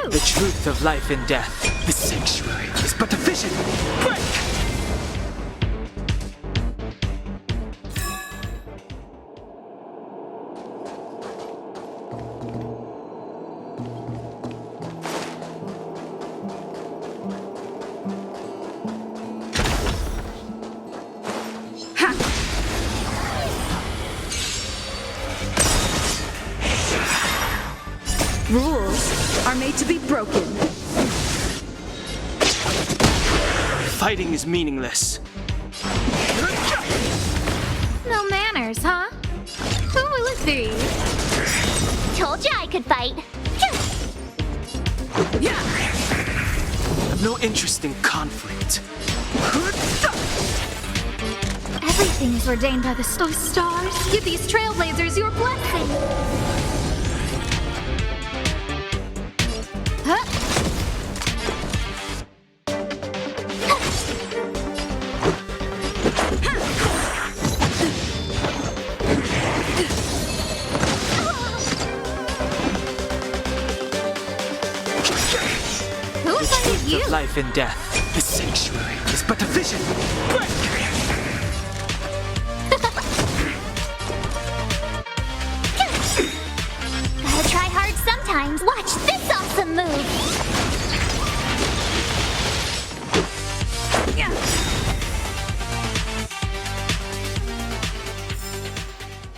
you? The truth of life and death. The sanctuary is but a vision. Break! Rules are made to be broken. Fighting is meaningless. No manners, huh? Who will it be? Told you I could fight. I've no interest in conflict. Everything is ordained by the stars. Give these trailblazers your blessing. Huh? Who offended you? Of life and death. The sanctuary is but a vision. Break! Gotta try hard sometimes. Watch this awesome move.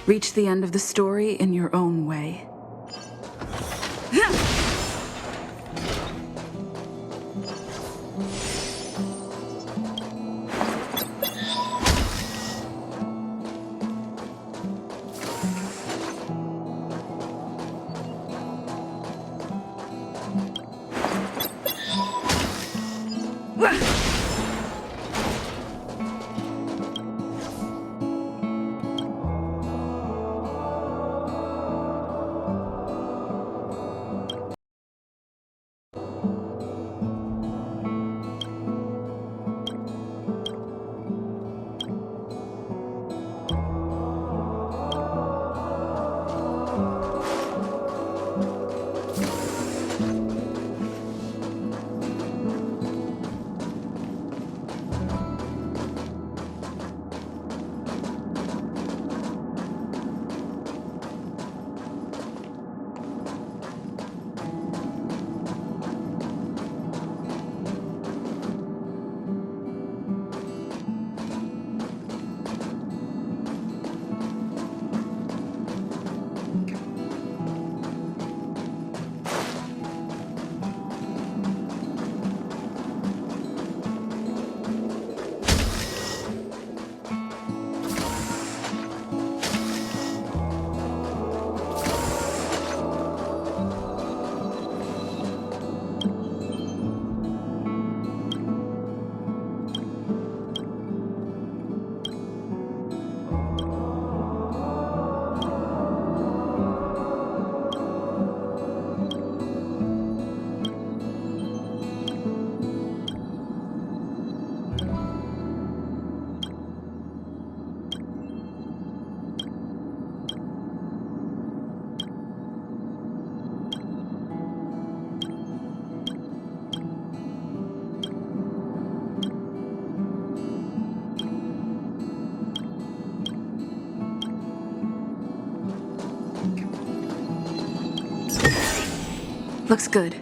Reach the end of the story in your own way. Looks good.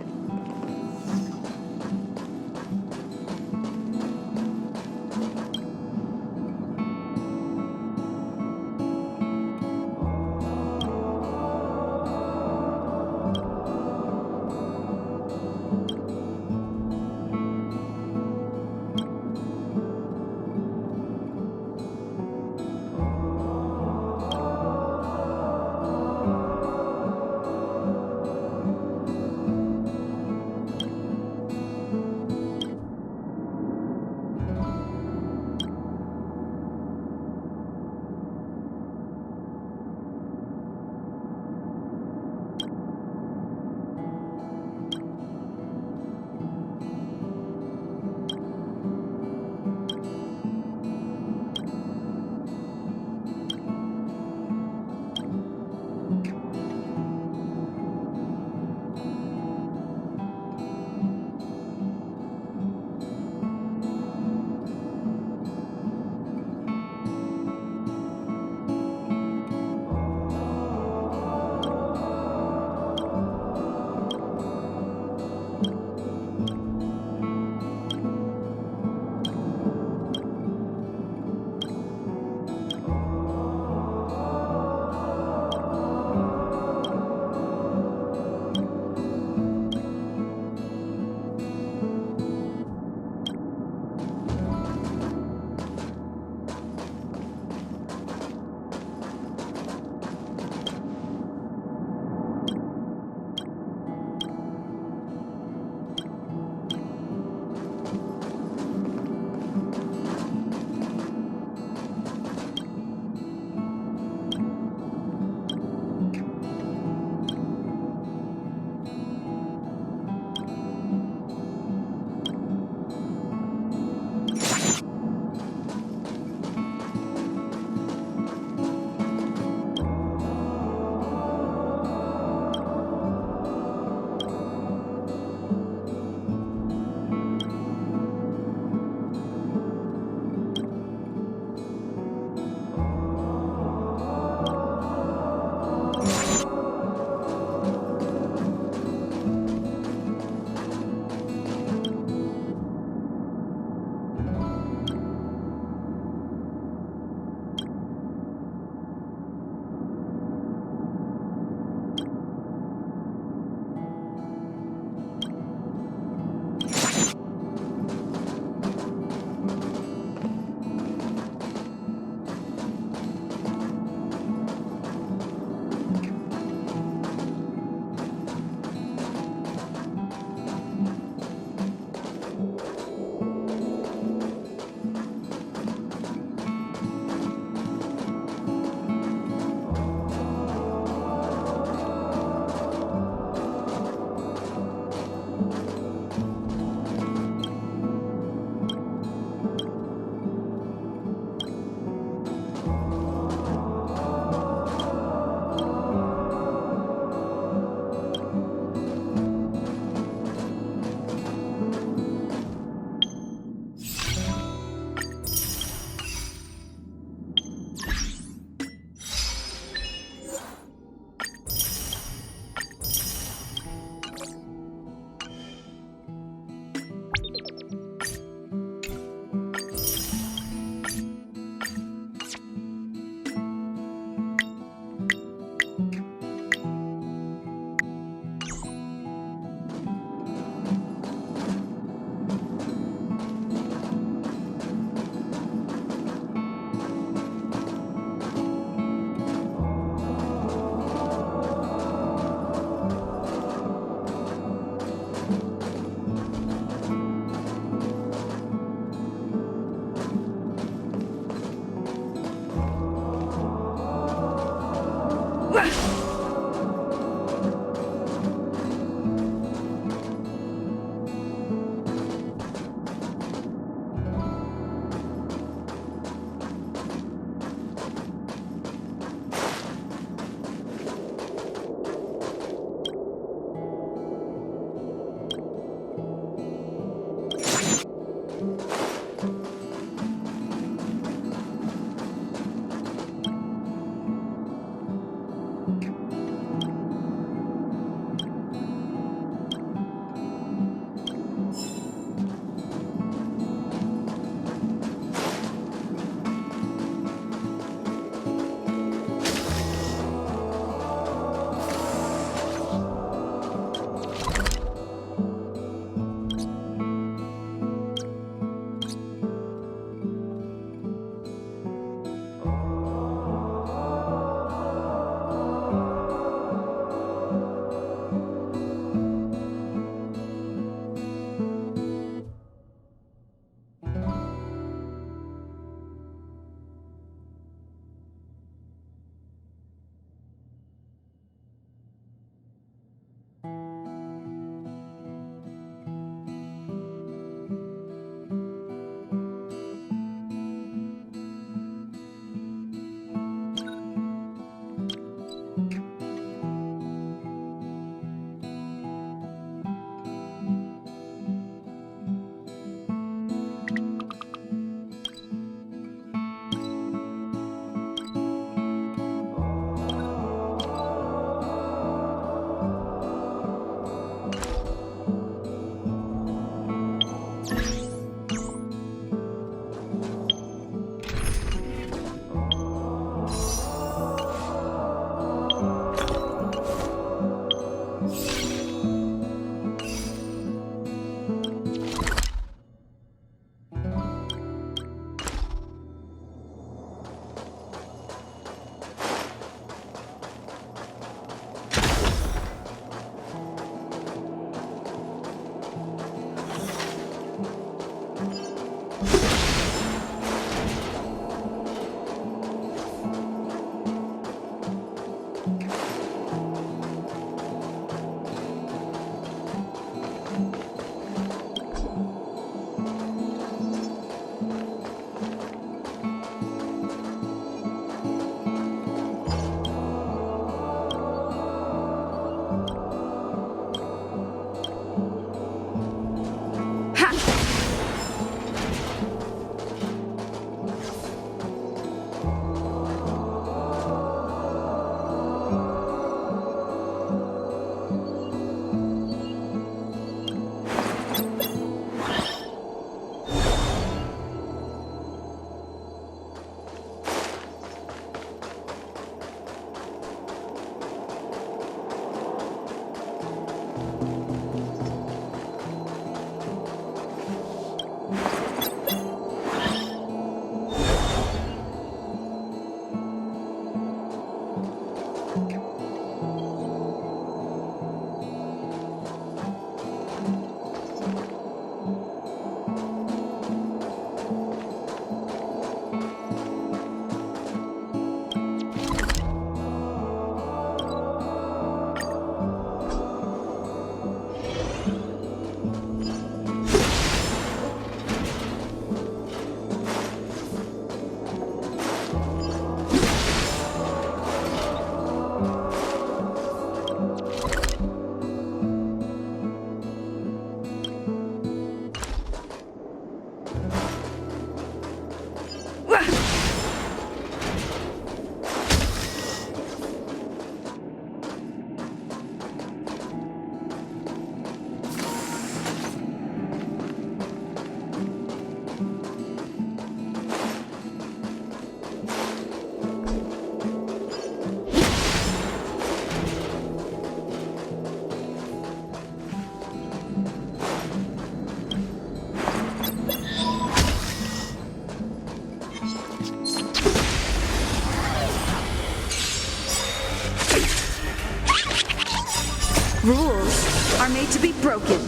broken.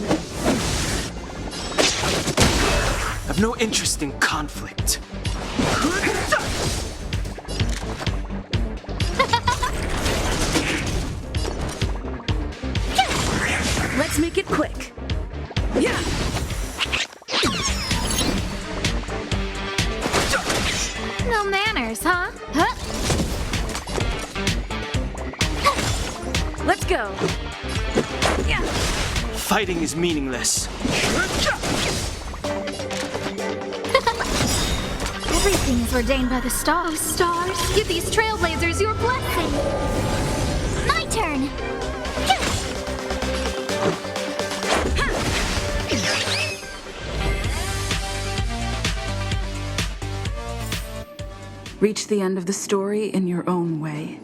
I've no interest in conflict. Let's make it quick. Yeah! No manners, huh? Let's go. Yeah! Fighting is meaningless. Everything is ordained by the stars. Stars, give these trailblazers your blessing. My turn. Reach the end of the story in your own way.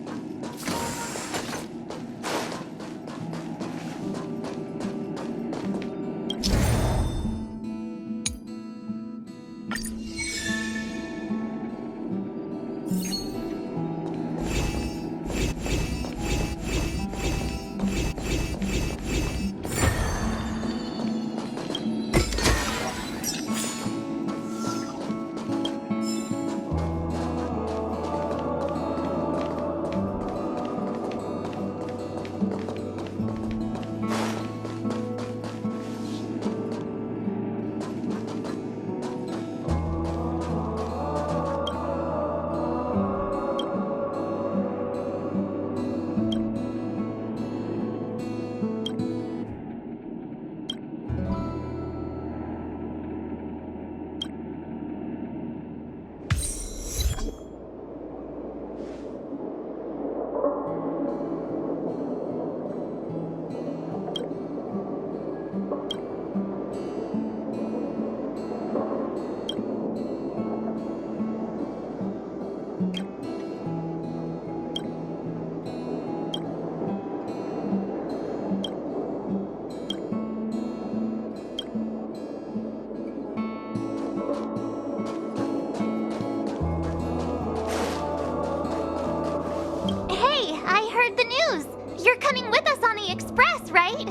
You're coming with us on the express, right?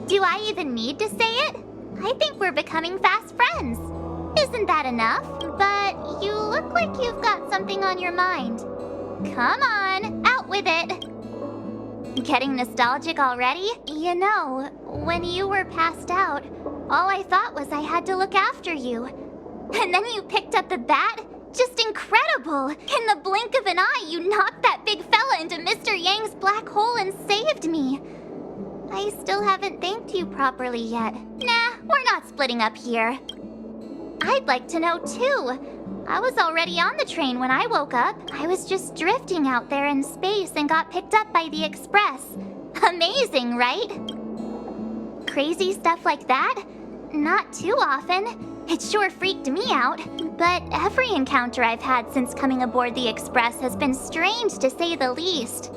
Do I even need to say it? I think we're becoming fast friends. Isn't that enough? But you look like you've got something on your mind. Come on, out with it. Getting nostalgic already? You know, when you were passed out, all I thought was I had to look after you. And then you picked up the bat? Just incredible! In the blink of an eye, you knocked that big fella into Mr. Yang's black hole and saved me. I still haven't thanked you properly yet. Nah, we're not splitting up here. I'd like to know too. I was already on the train when I woke up. I was just drifting out there in space and got picked up by the express. Amazing, right? Crazy stuff like that? Not too often. It sure freaked me out. But every encounter I've had since coming aboard the express has been strange to say the least.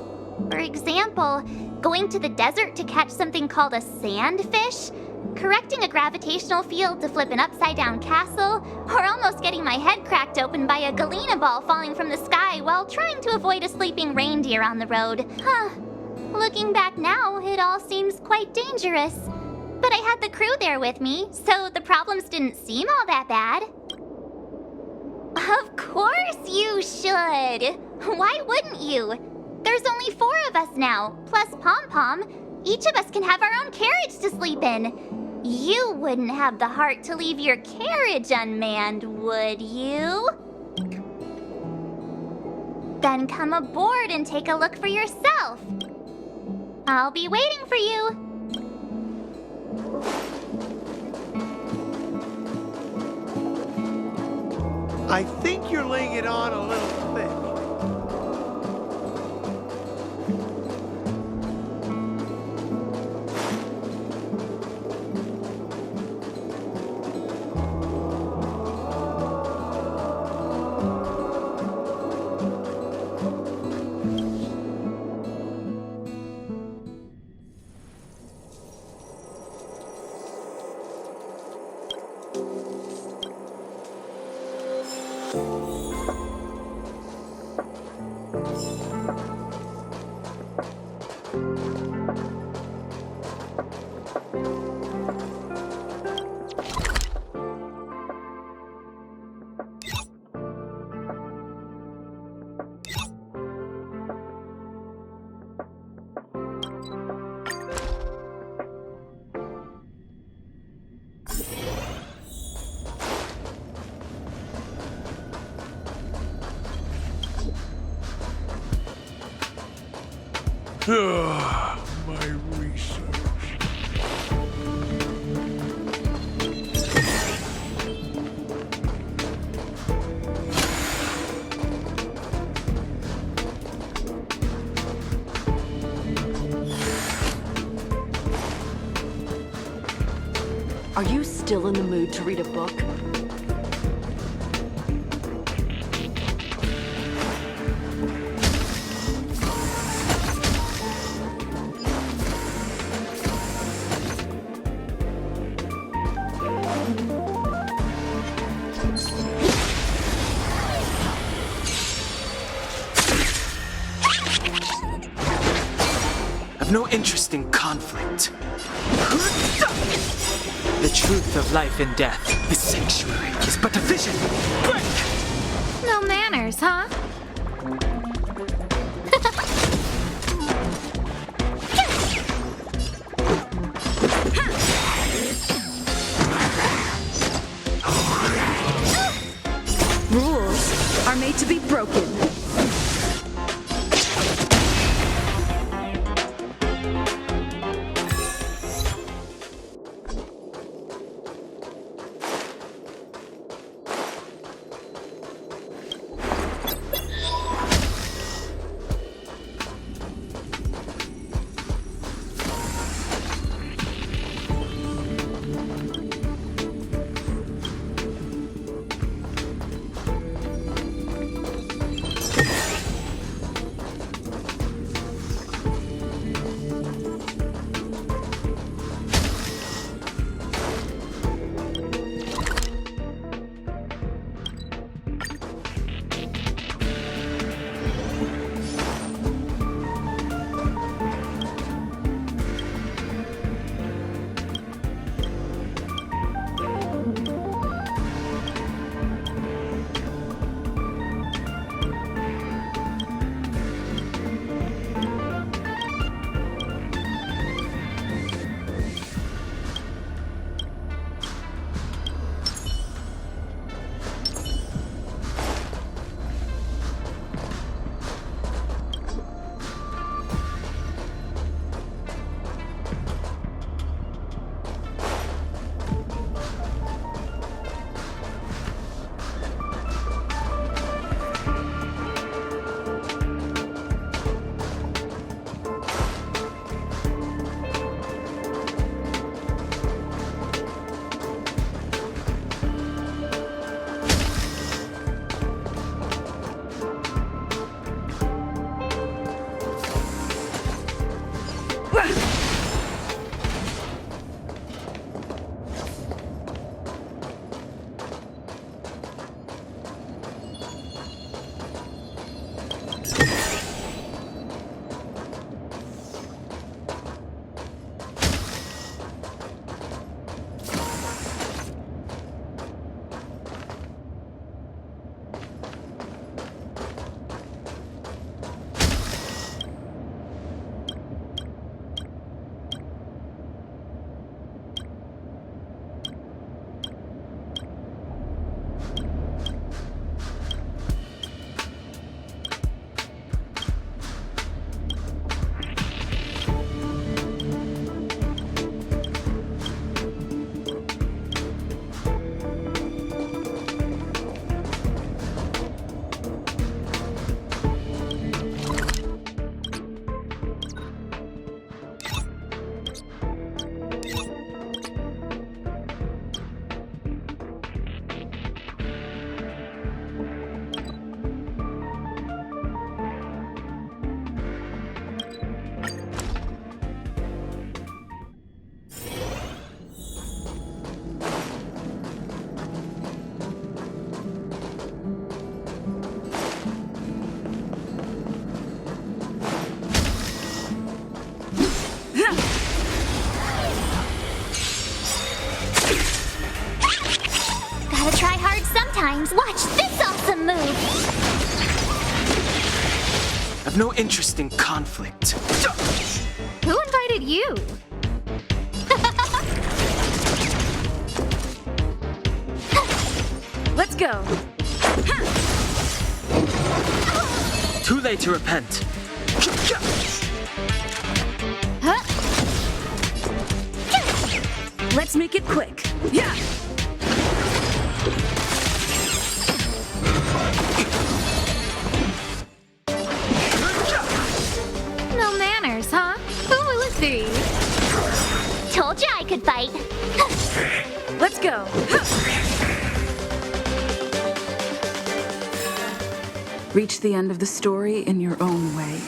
For example, going to the desert to catch something called a sandfish, correcting a gravitational field to flip an upside-down castle, or almost getting my head cracked open by a galena ball falling from the sky while trying to avoid a sleeping reindeer on the road. Looking back now, it all seems quite dangerous. But I had the crew there with me, so the problems didn't seem all that bad. Of course you should! Why wouldn't you? There's only 4 of us now, plus Pom Pom. Each of us can have our own carriage to sleep in. You wouldn't have the heart to leave your carriage unmanned, would you? Then come aboard and take a look for yourself. I'll be waiting for you. I think you're laying it on a little thick. My research. Are you still in the mood to read a book? I've no interest in conflict. The truth of life and death, the sanctuary, is but a vision. Break! No manners, huh? Rules are made to be broken. Gotta try hard sometimes. Watch this awesome move. I've no interest in conflict. Who invited you? Let's go. Too late to repent. Huh? Let's make it quick. Yeah. No manners, huh? Who will it be? Told you I could fight. Let's go. Reach the end of the story in your own way.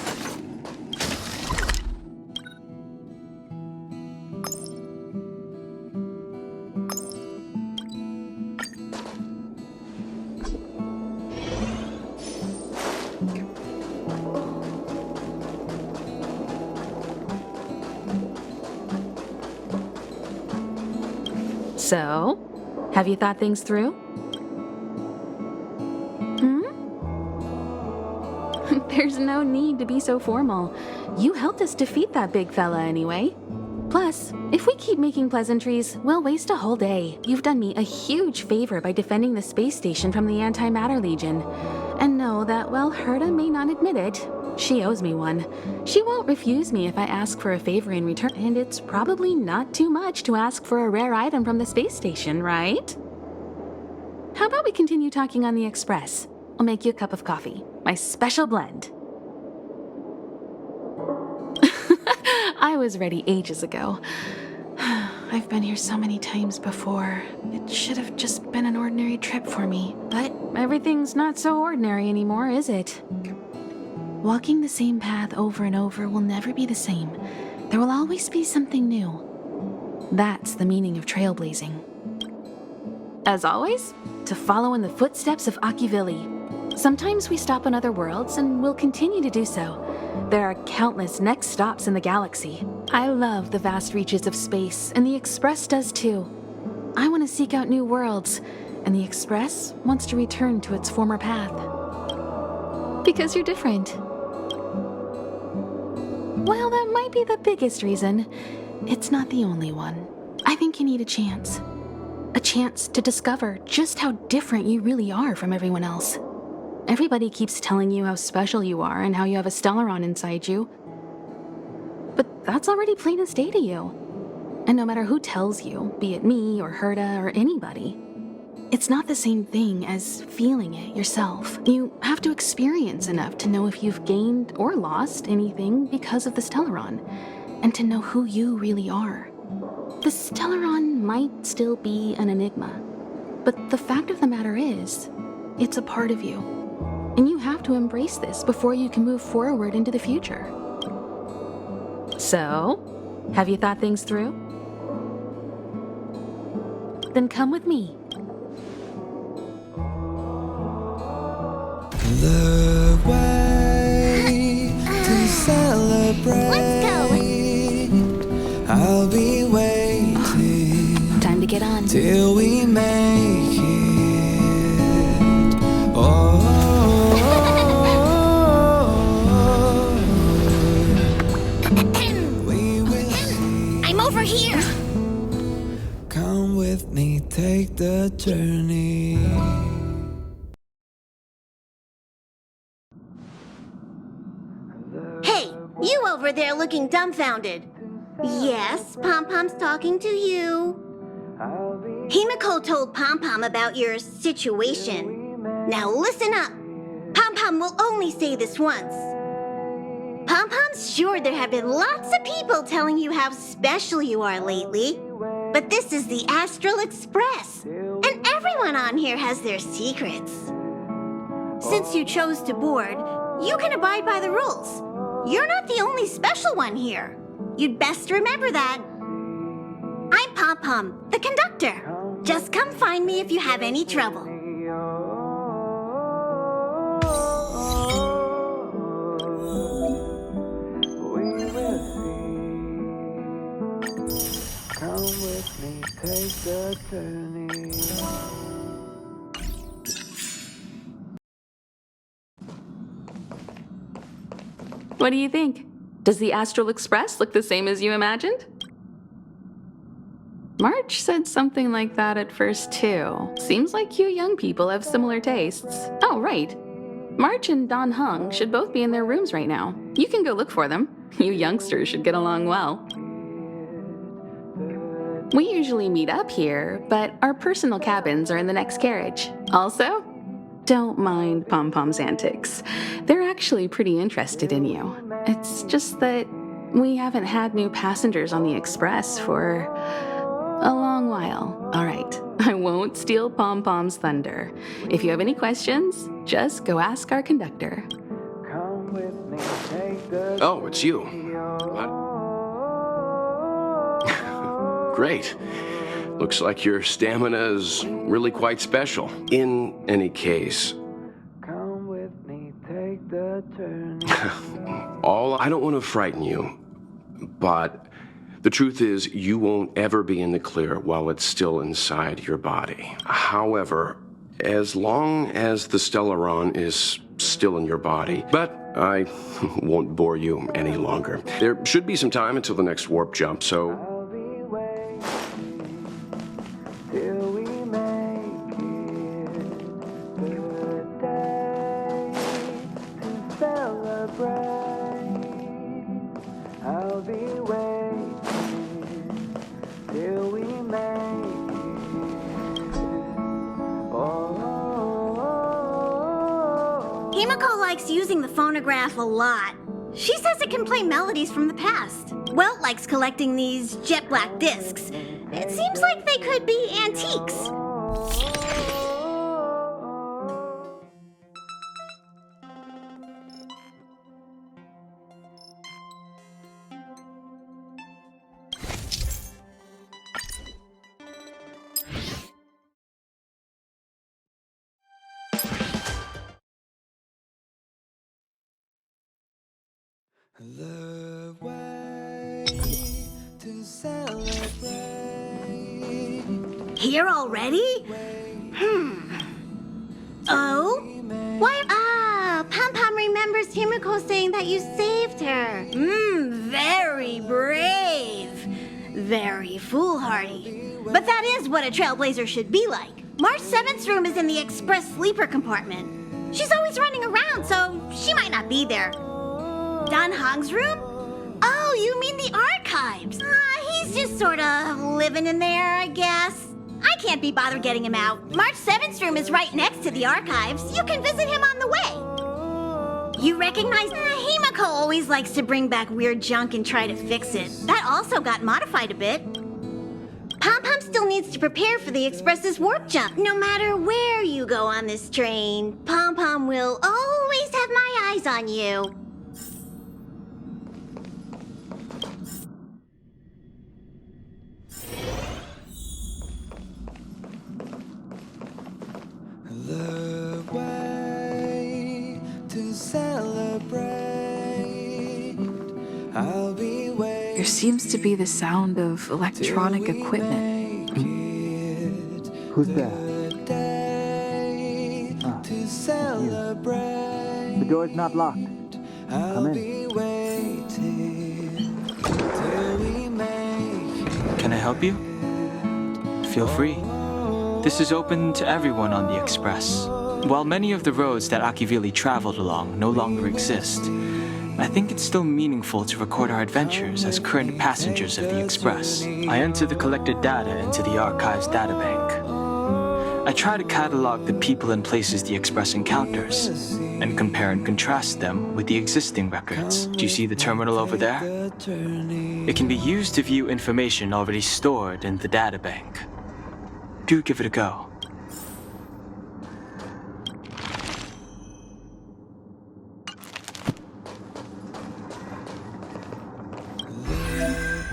So, have you thought things through? There's no need to be so formal. You helped us defeat that big fella anyway. Plus, if we keep making pleasantries, we'll waste a whole day. You've done me a huge favor by defending the space station from the Antimatter Legion. And know that while Herta may not admit it, she owes me one. She won't refuse me if I ask for a favor in return, and it's probably not too much to ask for a rare item from the space station, right? How about we continue talking on the express? I'll make you a cup of coffee. My special blend. I was ready ages ago. I've been here so many times before. It should have just been an ordinary trip for me. But everything's not so ordinary anymore, is it? Walking the same path over and over will never be the same. There will always be something new. That's the meaning of trailblazing. As always, to follow in the footsteps of Akivili. Sometimes we stop on other worlds, and we'll continue to do so. There are countless next stops in the galaxy. I love the vast reaches of space, and the Express does too. I want to seek out new worlds, and the Express wants to return to its former path. Because you're different. Well, that might be the biggest reason. It's not the only one. I think you need a chance. A chance to discover just how different you really are from everyone else. Everybody keeps telling you how special you are and how you have a Stellaron inside you. But that's already plain as day to you. And no matter who tells you, be it me or Herta or anybody, it's not the same thing as feeling it yourself. You have to experience enough to know if you've gained or lost anything because of the Stellaron, and to know who you really are. The Stellaron might still be an enigma, but the fact of the matter is, it's a part of you. And you have to embrace this before you can move forward into the future. So, have you thought things through? Then come with me. The way to celebrate. Let's go. I'll be waiting Time to get on. till we make it. Oh, we will see. I'm over here. Come with me, take the journey. Hey, you over there looking dumbfounded. Yes, Pom-Pom's talking to you. Himiko told Pom-Pom about your situation. Now listen up. Pom-Pom will only say this once. Pom-Pom's sure there have been lots of people telling you how special you are lately. But this is the Astral Express, and everyone on here has their secrets. Since you chose to board, you can abide by the rules. You're not the only special one here. You'd best remember that. I'm Pom-Pom, the conductor. Just come find me if you have any trouble. We will see. Come with me, take the journey. What do you think? Does the Astral Express look the same as you imagined? March said something like that at first, too. Seems like you young people have similar tastes. Oh, right. March and Don Hung should both be in their rooms right now. You can go look for them. You youngsters should get along well. We usually meet up here, but our personal cabins are in the next carriage. Also, don't mind Pom Pom's antics. They're actually pretty interested in you. It's just that we haven't had new passengers on the Express for a long while. All right, I won't steal Pom Pom's thunder. If you have any questions, just go ask our conductor. Oh, it's you. What? Great. Looks like your stamina is really quite special. In any case, I don't want to frighten you, but the truth is you won't ever be in the clear while it's still inside your body. However, as long as the Stellaron is still in your body, but I won't bore you any longer. There should be some time until the next warp jump, so Himiko likes using the phonograph a lot. She says it can play melodies from the past. Welt likes collecting these jet black discs. It seems like they could be antiques. The way to celebrate. Here already? Oh? Why? Ah, Pom Pom remembers Himiko saying that you saved her. Very brave. Very foolhardy. But that is what a trailblazer should be like. March 7th's room is in the express sleeper compartment. She's always running around, so she might not be there. Don Hong's room? Oh, you mean the archives? He's just sort of living in there, I guess. I can't be bothered getting him out. March 7th's room is right next to the archives. You can visit him on the way. You recognize? Himiko always likes to bring back weird junk and try to fix it. That also got modified a bit. Pom Pom still needs to prepare for the Express's warp jump. No matter where you go on this train, Pom Pom will always have my eyes on you. The way to celebrate. I'll be waiting. There seems to be the sound of electronic equipment. Who's there? To celebrate. The door's not locked. Come in. Be waiting till we make it. Can I help you? Feel free. This is open to everyone on the Express. While many of the roads that Akivili traveled along no longer exist, I think it's still meaningful to record our adventures as current passengers of the Express. I enter the collected data into the Archives databank. I try to catalog the people and places the Express encounters, and compare and contrast them with the existing records. Do you see the terminal over there? It can be used to view information already stored in the databank. Do give it a go.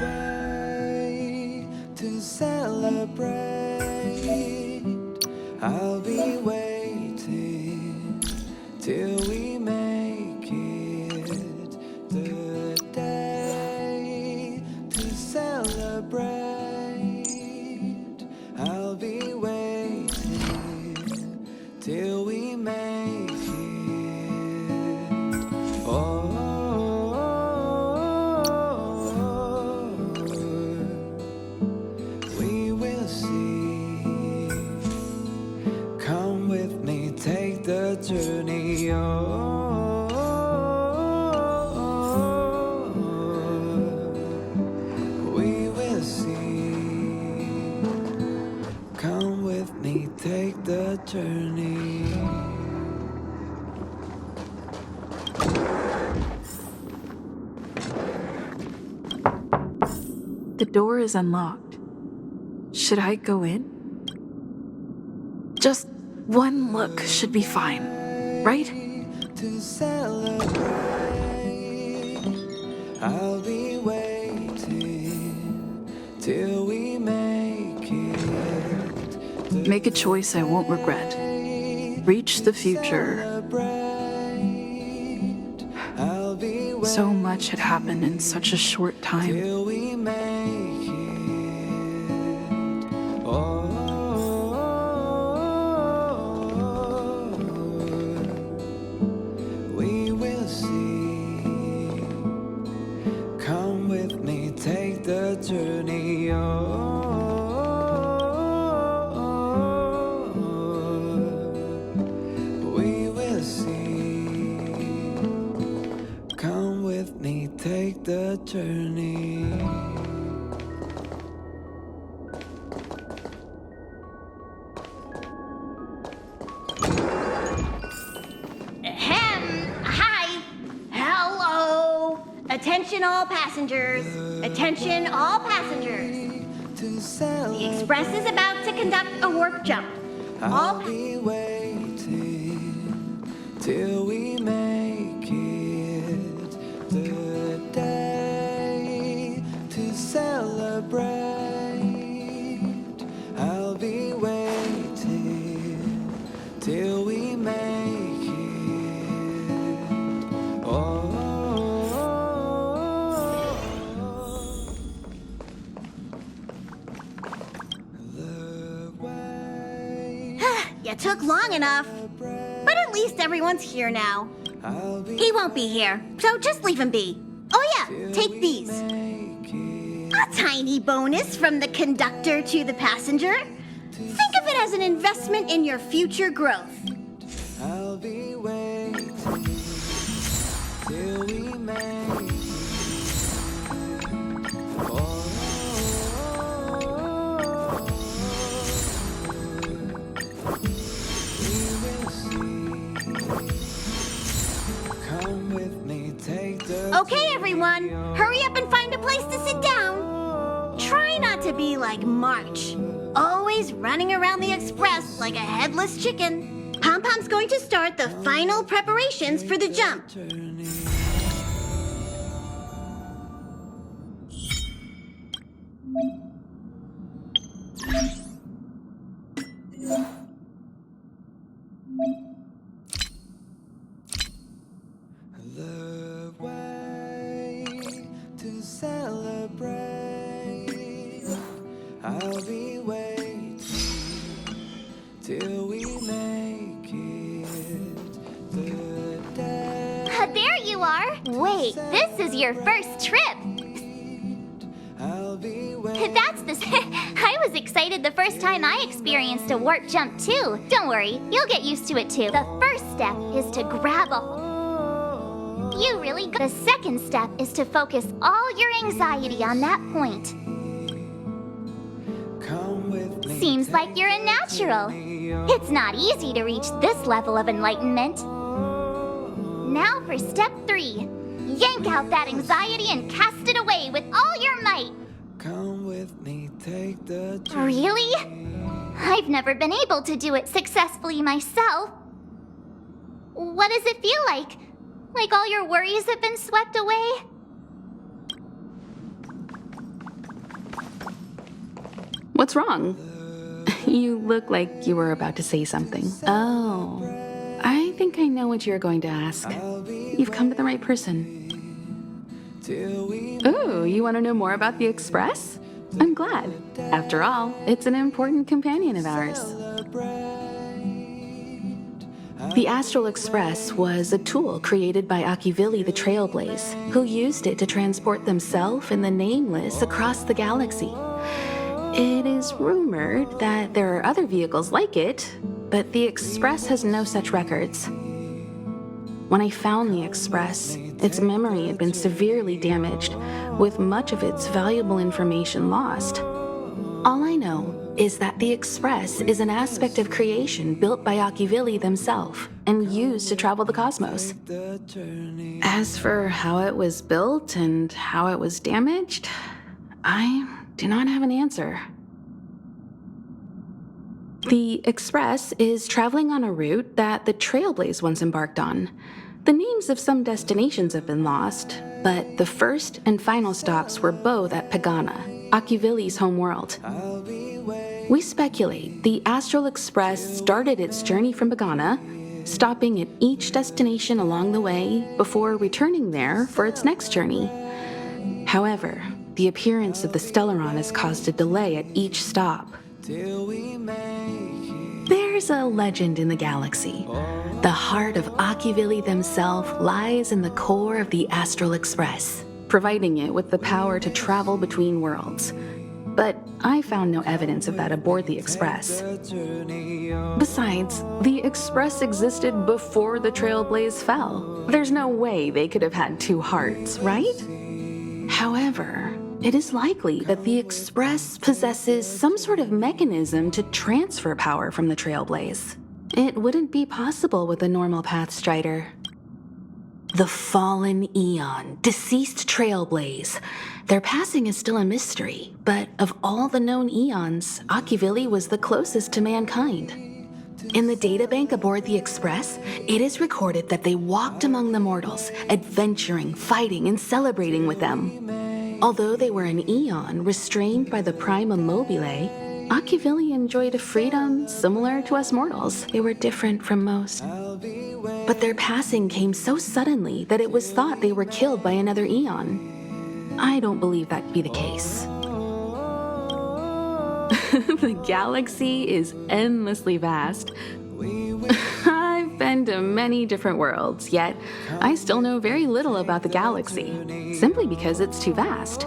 Way to celebrate. I'll be waiting till we make it the day to celebrate. I'll be waiting till we make it. Oh. me take the journey. The door is unlocked. Should I go in? Just one look should be fine, right? To celebrate, I'll be waiting till we make it. Make a choice I won't regret. Reach the future. I'll be waiting So much had happened in such a short time. till we make it. Oh, we will see. Come with me, take the journey. We will see. Come with me, take the journey. Hi. Hello. Attention all passengers. Attention all passengers. To celebrate, The Express is about to conduct a warp jump. All I'll be waiting till we make it the day to celebrate. I'll be waiting till we make it. Oh. The way You took long enough. But at least everyone's here now. I'll be He won't be here, so just leave him be. Oh yeah, take these. making. A tiny bonus from the conductor to the passenger. Think of it as an investment in your future growth. I'll be waiting till we make it. Oh, we will see. Come with me, take the Okay, everyone, hurry up and find a place to sit down. Try not to be like March, always running around the Express like a headless chicken. Pom Pom's going to start the final preparations for the jump. journey. The way to celebrate. I'll be waiting till we make it the day. There you are. Wait, this is your first trip. I'll be waiting. That's the. I was excited the first time I experienced a warp jump too. Don't worry, you'll get used to it too. The first step is to grab a. You really. The second step is to focus all your anxiety on that point. Come with me. Seems like you're a natural. It's not easy to reach this level of enlightenment. Now for step 3. Yank out that anxiety and cast it away with all your might. Come with me, take the journey. Really? I've never been able to do it successfully myself. What does it feel like? Like all your worries have been swept away? What's wrong? You look like you were about to say something. Oh, I think I know what you're going to ask. You've come to the right person. Till we Ooh, you want to know more about the Express? I'm glad. After all, it's an important companion of ours. The Astral Express was a tool created by Akivili the Trailblaze, who used it to transport themselves and the Nameless across the galaxy. It is rumored that there are other vehicles like it, but the Express has no such records. When I found the Express, its memory had been severely damaged, with much of its valuable information lost. All I know is that the Express is an aspect of creation built by Akivili themselves and used to travel the cosmos. As for how it was built and how it was damaged, I do not have an answer. The Express is traveling on a route that the Trailblaze once embarked on. The names of some destinations have been lost, but the first and final stops were both at Pagana, Akivili's homeworld. We speculate the Astral Express started its journey from Pagana, stopping at each destination along the way before returning there for its next journey. However, the appearance of the Stellaron has caused a delay at each stop. There's a legend in the galaxy. The heart of Akivili themselves lies in the core of the Astral Express, providing it with the power to travel between worlds. But I found no evidence of that aboard the Express. Besides, the Express existed before the Trailblaze fell. There's no way they could have had two hearts, right? However, it is likely that the Express possesses some sort of mechanism to transfer power from the Trailblaze. It wouldn't be possible with a normal Path Strider. The fallen Eon, deceased Trailblaze. Their passing is still a mystery, but of all the known Eons, Akivili was the closest to mankind. In the databank aboard the Express, it is recorded that they walked among the mortals, adventuring, fighting, and celebrating with them. Although they were an Eon restrained by the Prima Mobile, Akivili enjoyed a freedom similar to us mortals. They were different from most. But their passing came so suddenly that it was thought they were killed by another Eon. I don't believe that to be the case. The galaxy is endlessly vast. I've been to many different worlds, yet I still know very little about the galaxy, simply because it's too vast.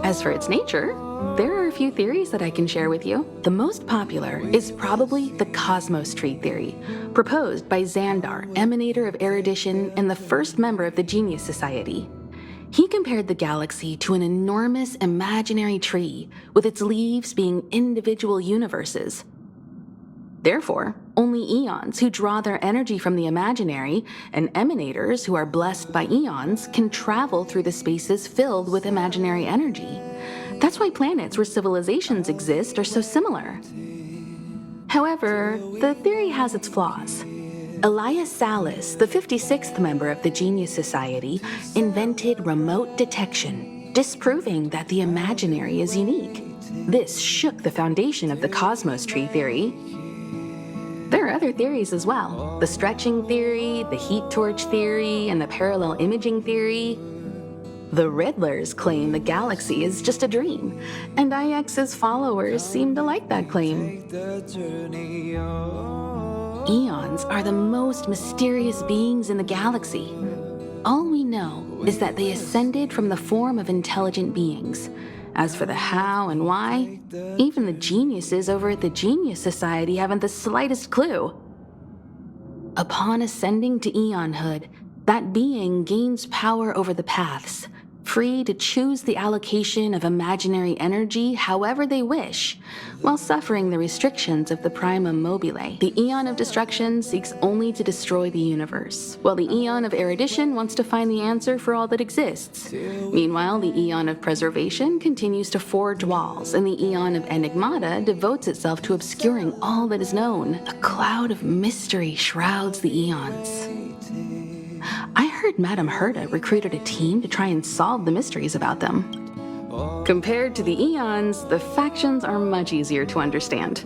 As for its nature, there are a few theories that I can share with you. The most popular is probably the Cosmos Tree theory, proposed by Xandar, emanator of erudition and the first member of the Genius Society. He compared the galaxy to an enormous imaginary tree, with its leaves being individual universes. Therefore, only Eons who draw their energy from the imaginary and emanators who are blessed by Eons can travel through the spaces filled with imaginary energy. That's why planets where civilizations exist are so similar. However, the theory has its flaws. Elias Salas, the 56th member of the Genius Society, invented remote detection, disproving that the imaginary is unique. This shook the foundation of the Cosmos Tree theory. There are other theories as well. The stretching theory, the heat torch theory, and the parallel imaging theory. The Riddlers claim the galaxy is just a dream, and IX's followers seem to like that claim. Eons are the most mysterious beings in the galaxy. All we know is that they ascended from the form of intelligent beings. As for the how and why, even the geniuses over at the Genius Society haven't the slightest clue. Upon ascending to Eonhood, that being gains power over the paths, free to choose the allocation of imaginary energy however they wish, while suffering the restrictions of the Prima Mobile. The Eon of Destruction seeks only to destroy the universe, while the Eon of Erudition wants to find the answer for all that exists. Meanwhile, the Eon of Preservation continues to forge walls, and the Eon of Enigmata devotes itself to obscuring all that is known. A cloud of mystery shrouds the Eons. I heard Madame Herta recruited a team to try and solve the mysteries about them. Compared to the Eons, the factions are much easier to understand.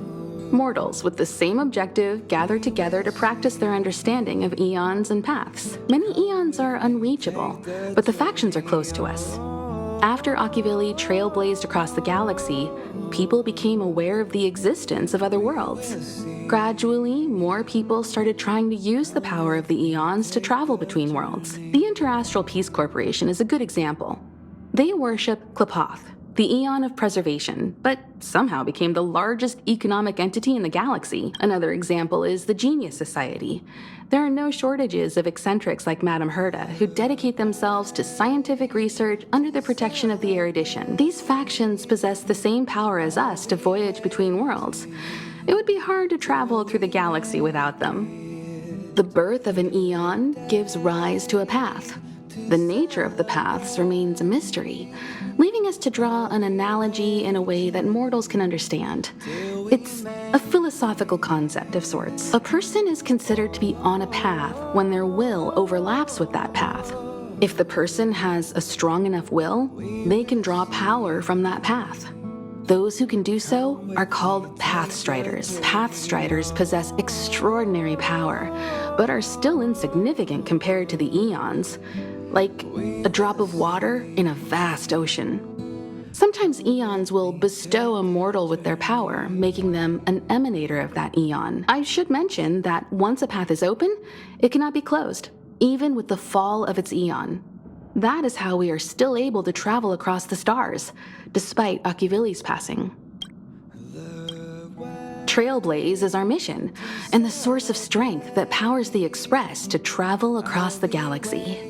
Mortals with the same objective gather together to practice their understanding of Eons and paths. Many Eons are unreachable, but the factions are close to us. After Akivili trailblazed across the galaxy, people became aware of the existence of other worlds. Gradually, more people started trying to use the power of the Eons to travel between worlds. The Interastral Peace Corporation is a good example. They worship Klapoth, the Eon of Preservation, but somehow became the largest economic entity in the galaxy. Another example is the Genius Society. There are no shortages of eccentrics like Madame Herda, who dedicate themselves to scientific research under the protection of the Erudition. These factions possess the same power as us to voyage between worlds. It would be hard to travel through the galaxy without them. The birth of an Eon gives rise to a path. The nature of the paths remains a mystery, leaving us to draw an analogy in a way that mortals can understand. It's a philosophical concept of sorts. A person is considered to be on a path when their will overlaps with that path. If the person has a strong enough will, they can draw power from that path. Those who can do so are called Pathstriders. Pathstriders possess extraordinary power, but are still insignificant compared to the Eons, like a drop of water in a vast ocean. Sometimes Eons will bestow a mortal with their power, making them an emanator of that Eon. I should mention that once a path is open, it cannot be closed, even with the fall of its Eon. That is how we are still able to travel across the stars, despite Akivili's passing. Trailblaze is our mission, and the source of strength that powers the Express to travel across the galaxy.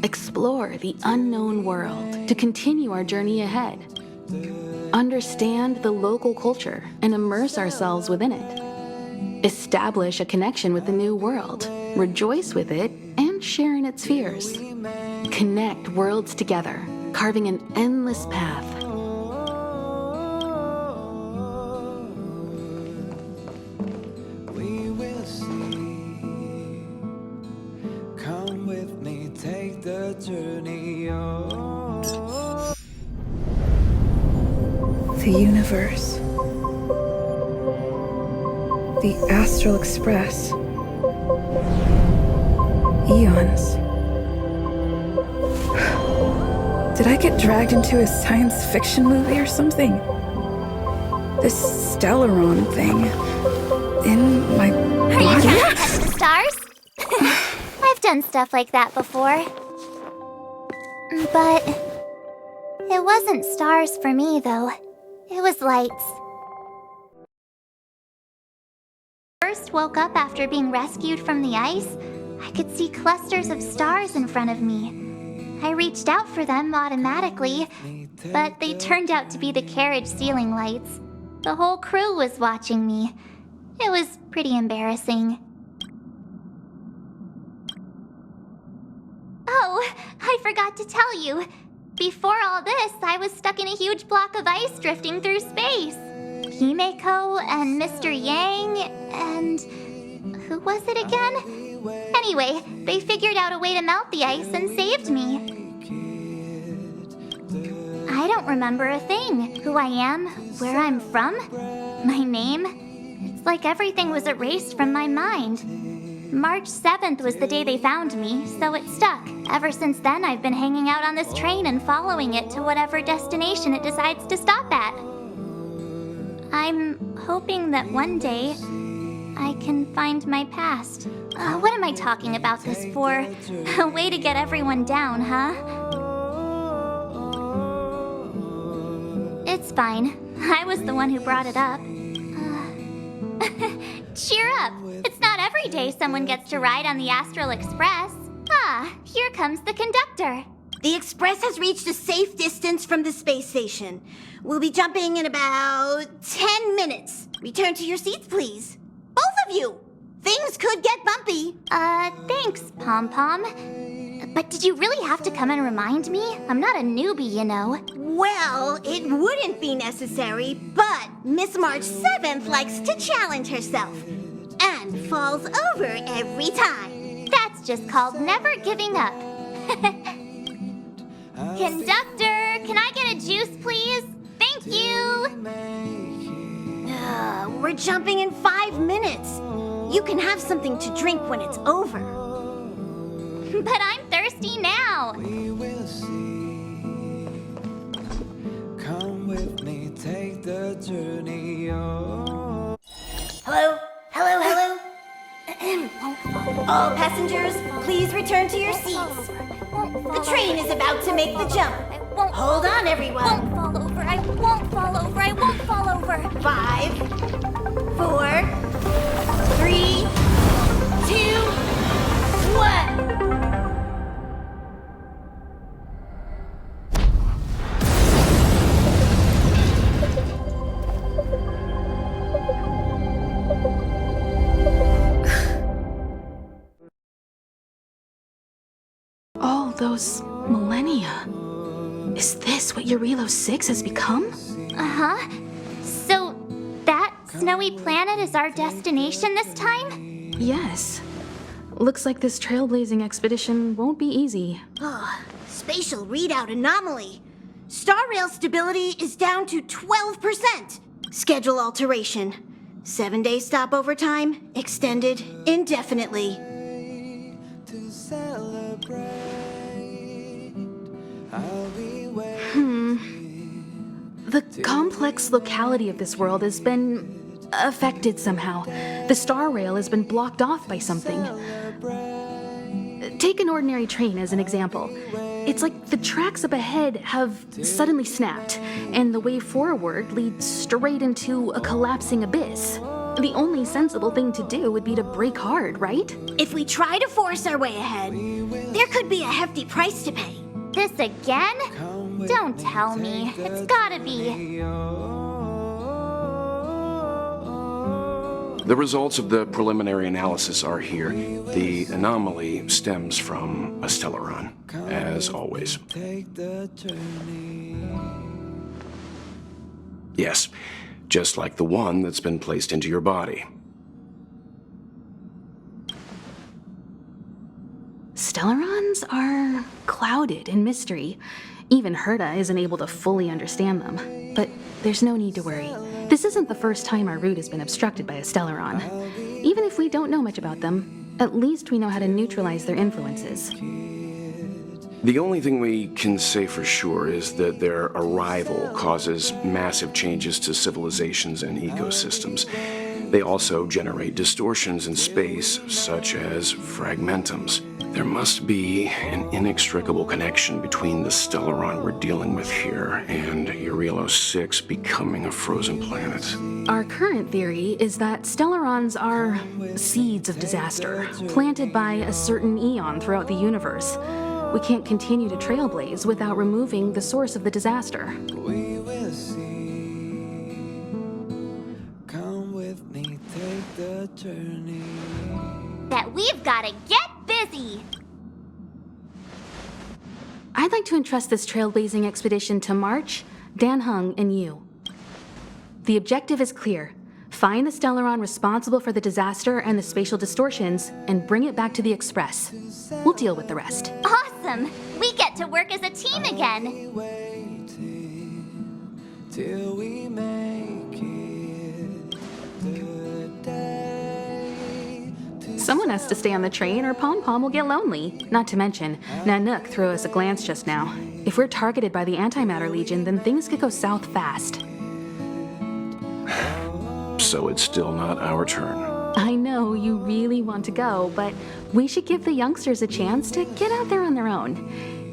Explore the unknown world to continue our journey ahead. Understand the local culture and immerse ourselves within it. Establish a connection with the new world, rejoice with it, and share in its fears. Connect worlds together, carving an endless path. We will see. Come with me, take the journey. Oh. The universe. The Astral Express. Eons. Did I get dragged into a science fiction movie or something? This Stellaron thing in my Are you body? trying to touch the stars? I've done stuff like that before. But it wasn't stars for me, though. It was lights. First woke up after being rescued from the ice, I could see clusters of stars in front of me. I reached out for them automatically, but they turned out to be the carriage ceiling lights. The whole crew was watching me. It was pretty embarrassing. Oh, I forgot to tell you. Before all this, I was stuck in a huge block of ice drifting through space. Himeko and Mr. Yang and... who was it again? Anyway, they figured out a way to melt the ice and saved me. I don't remember a thing. Who I am, where I'm from, my name. It's like everything was erased from my mind. March 7th was the day they found me, so it stuck. Ever since then, I've been hanging out on this train and following it to whatever destination it decides to stop at. I'm hoping that one day I can find my past. What am I talking about this for? A way to get everyone down, huh? It's fine. I was the one who brought it up. Cheer up! It's not every day someone gets to ride on the Astral Express. Ah, here comes the conductor. The Express has reached a safe distance from the space station. We'll be jumping in about 10 minutes. Return to your seats, please. Both of you! Things could get bumpy. Thanks, Pom Pom. But did you really have to come and remind me? I'm not a newbie, you know. Well, it wouldn't be necessary, but Miss March 7th likes to challenge herself. And falls over every time. That's just called never giving up. Conductor, can I get a juice, please? Thank you! We're jumping in 5 minutes. You can have something to drink when it's over. But I'm thirsty now. We will see. Come with me, take the journey. Oh. Hello? Hello, hello? All passengers, please return to your seats. The train is about to make the jump. won't. Hold on, everyone. Won't fall over. I won't fall over. I won't fall over. 5, 4, 3, 2, 1. All those millennia. Is this what Eurilo 6 has become? Uh-huh. So, that snowy planet is our destination this time? Yes. Looks like this trailblazing expedition won't be easy. Oh, spatial readout anomaly. Star rail stability is down to 12%. Schedule alteration. 7-day stopover time extended indefinitely. To celebrate, I'll be The complex locality of this world has been affected somehow. The star rail has been blocked off by something. Take an ordinary train as an example. It's like the tracks up ahead have suddenly snapped, and the way forward leads straight into a collapsing abyss. The only sensible thing to do would be to brake hard, right? If we try to force our way ahead, there could be a hefty price to pay. This again? Don't tell me. It's gotta be. The results of the preliminary analysis are here. The anomaly stems from a Stellaron, as always. take the journey. Yes, just like the one that's been placed into your body. Stellarons are clouded in mystery. Even Herta isn't able to fully understand them. But there's no need to worry. This isn't the first time our route has been obstructed by a Stellaron. Even if we don't know much about them, at least we know how to neutralize their influences. The only thing we can say for sure is that their arrival causes massive changes to civilizations and ecosystems. They also generate distortions in space, such as fragmentums. There must be an inextricable connection between the Stellaron we're dealing with here and Eurilo 6 becoming a frozen planet. Our current theory is that Stellarons are seeds of disaster, planted by a certain eon throughout the universe. We can't continue to trailblaze without removing the source of the disaster. We will see. Come with me, take the journey. That we've gotta get busy. I'd like to entrust this trailblazing expedition to March, Dan Hung, and you. The objective is clear. Find the Stellaron responsible for the disaster and the spatial distortions, and bring it back to the Express. We'll deal with the rest. Awesome. We get to work as a team again. Waiting till we make it the day. Someone has to stay on the train or Pom Pom will get lonely. Not to mention, Nanook threw us a glance just now. If we're targeted by the Antimatter Legion, then things could go south fast. So it's still not our turn. I know you really want to go, but we should give the youngsters a chance to get out there on their own.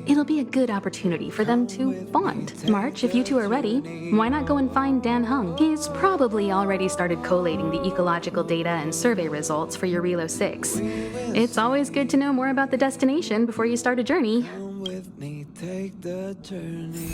It'll be a good opportunity for them to bond. March, if you two are ready, why not go and find Dan Hung? He's probably already started collating the ecological data and survey results for Eurilo 6. It's always good to know more about the destination before you start a journey. Come with me, take the journey.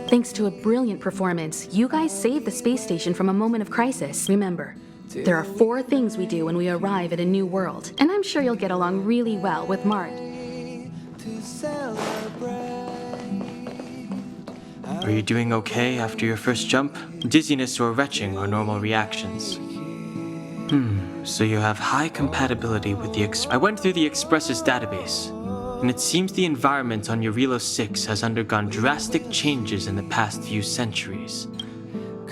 Thanks to a brilliant performance, you guys saved the space station from a moment of crisis. Remember, there are 4 things we do when we arrive at a new world, and I'm sure you'll get along really well with Mart. Are you doing okay after your first jump? Dizziness or retching are normal reactions. So you have high compatibility with the I went through the Express's database, and it seems the environment on Eurilo 6 has undergone drastic changes in the past few centuries.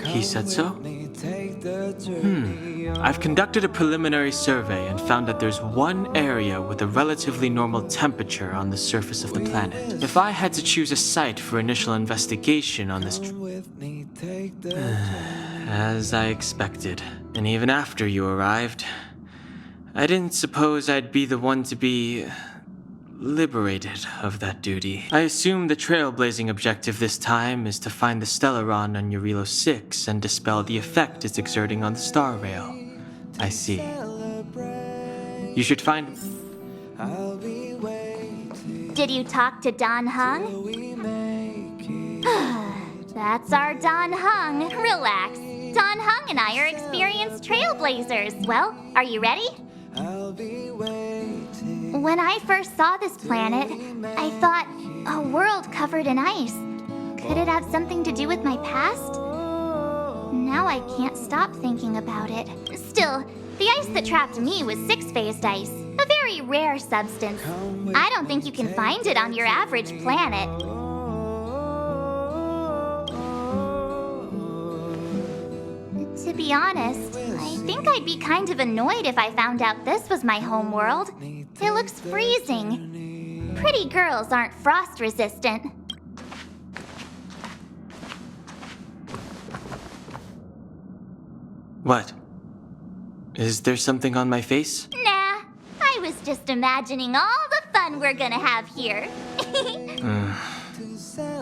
He said so? take the journey I've conducted a preliminary survey and found that there's one area with a relatively normal temperature on the surface of the planet. If I had to choose a site for initial investigation on this with me, take the journey. as I expected, and even after you arrived, I didn't suppose I'd be the one to be liberated of that duty. I assume the trailblazing objective this time is to find the Stellaron on Eurilo 6 and dispel the effect it's exerting on the Star Rail. I see. You should find... I'll be waiting Did you talk to Don Hung? till we make it. That's our Don Hung. Relax. Don Hung and I are experienced trailblazers. Well, are you ready? I'll be waiting. When I first saw this planet, I thought, a world covered in ice. Could it have something to do with my past? Now I can't stop thinking about it. Still, the ice that trapped me was six-phased ice, a very rare substance. I don't think you can find it on your average planet. To be honest, I think I'd be kind of annoyed if I found out this was my home world. It looks freezing. Pretty girls aren't frost resistant. What? Is there something on my face? Nah, I was just imagining all the fun we're gonna have here.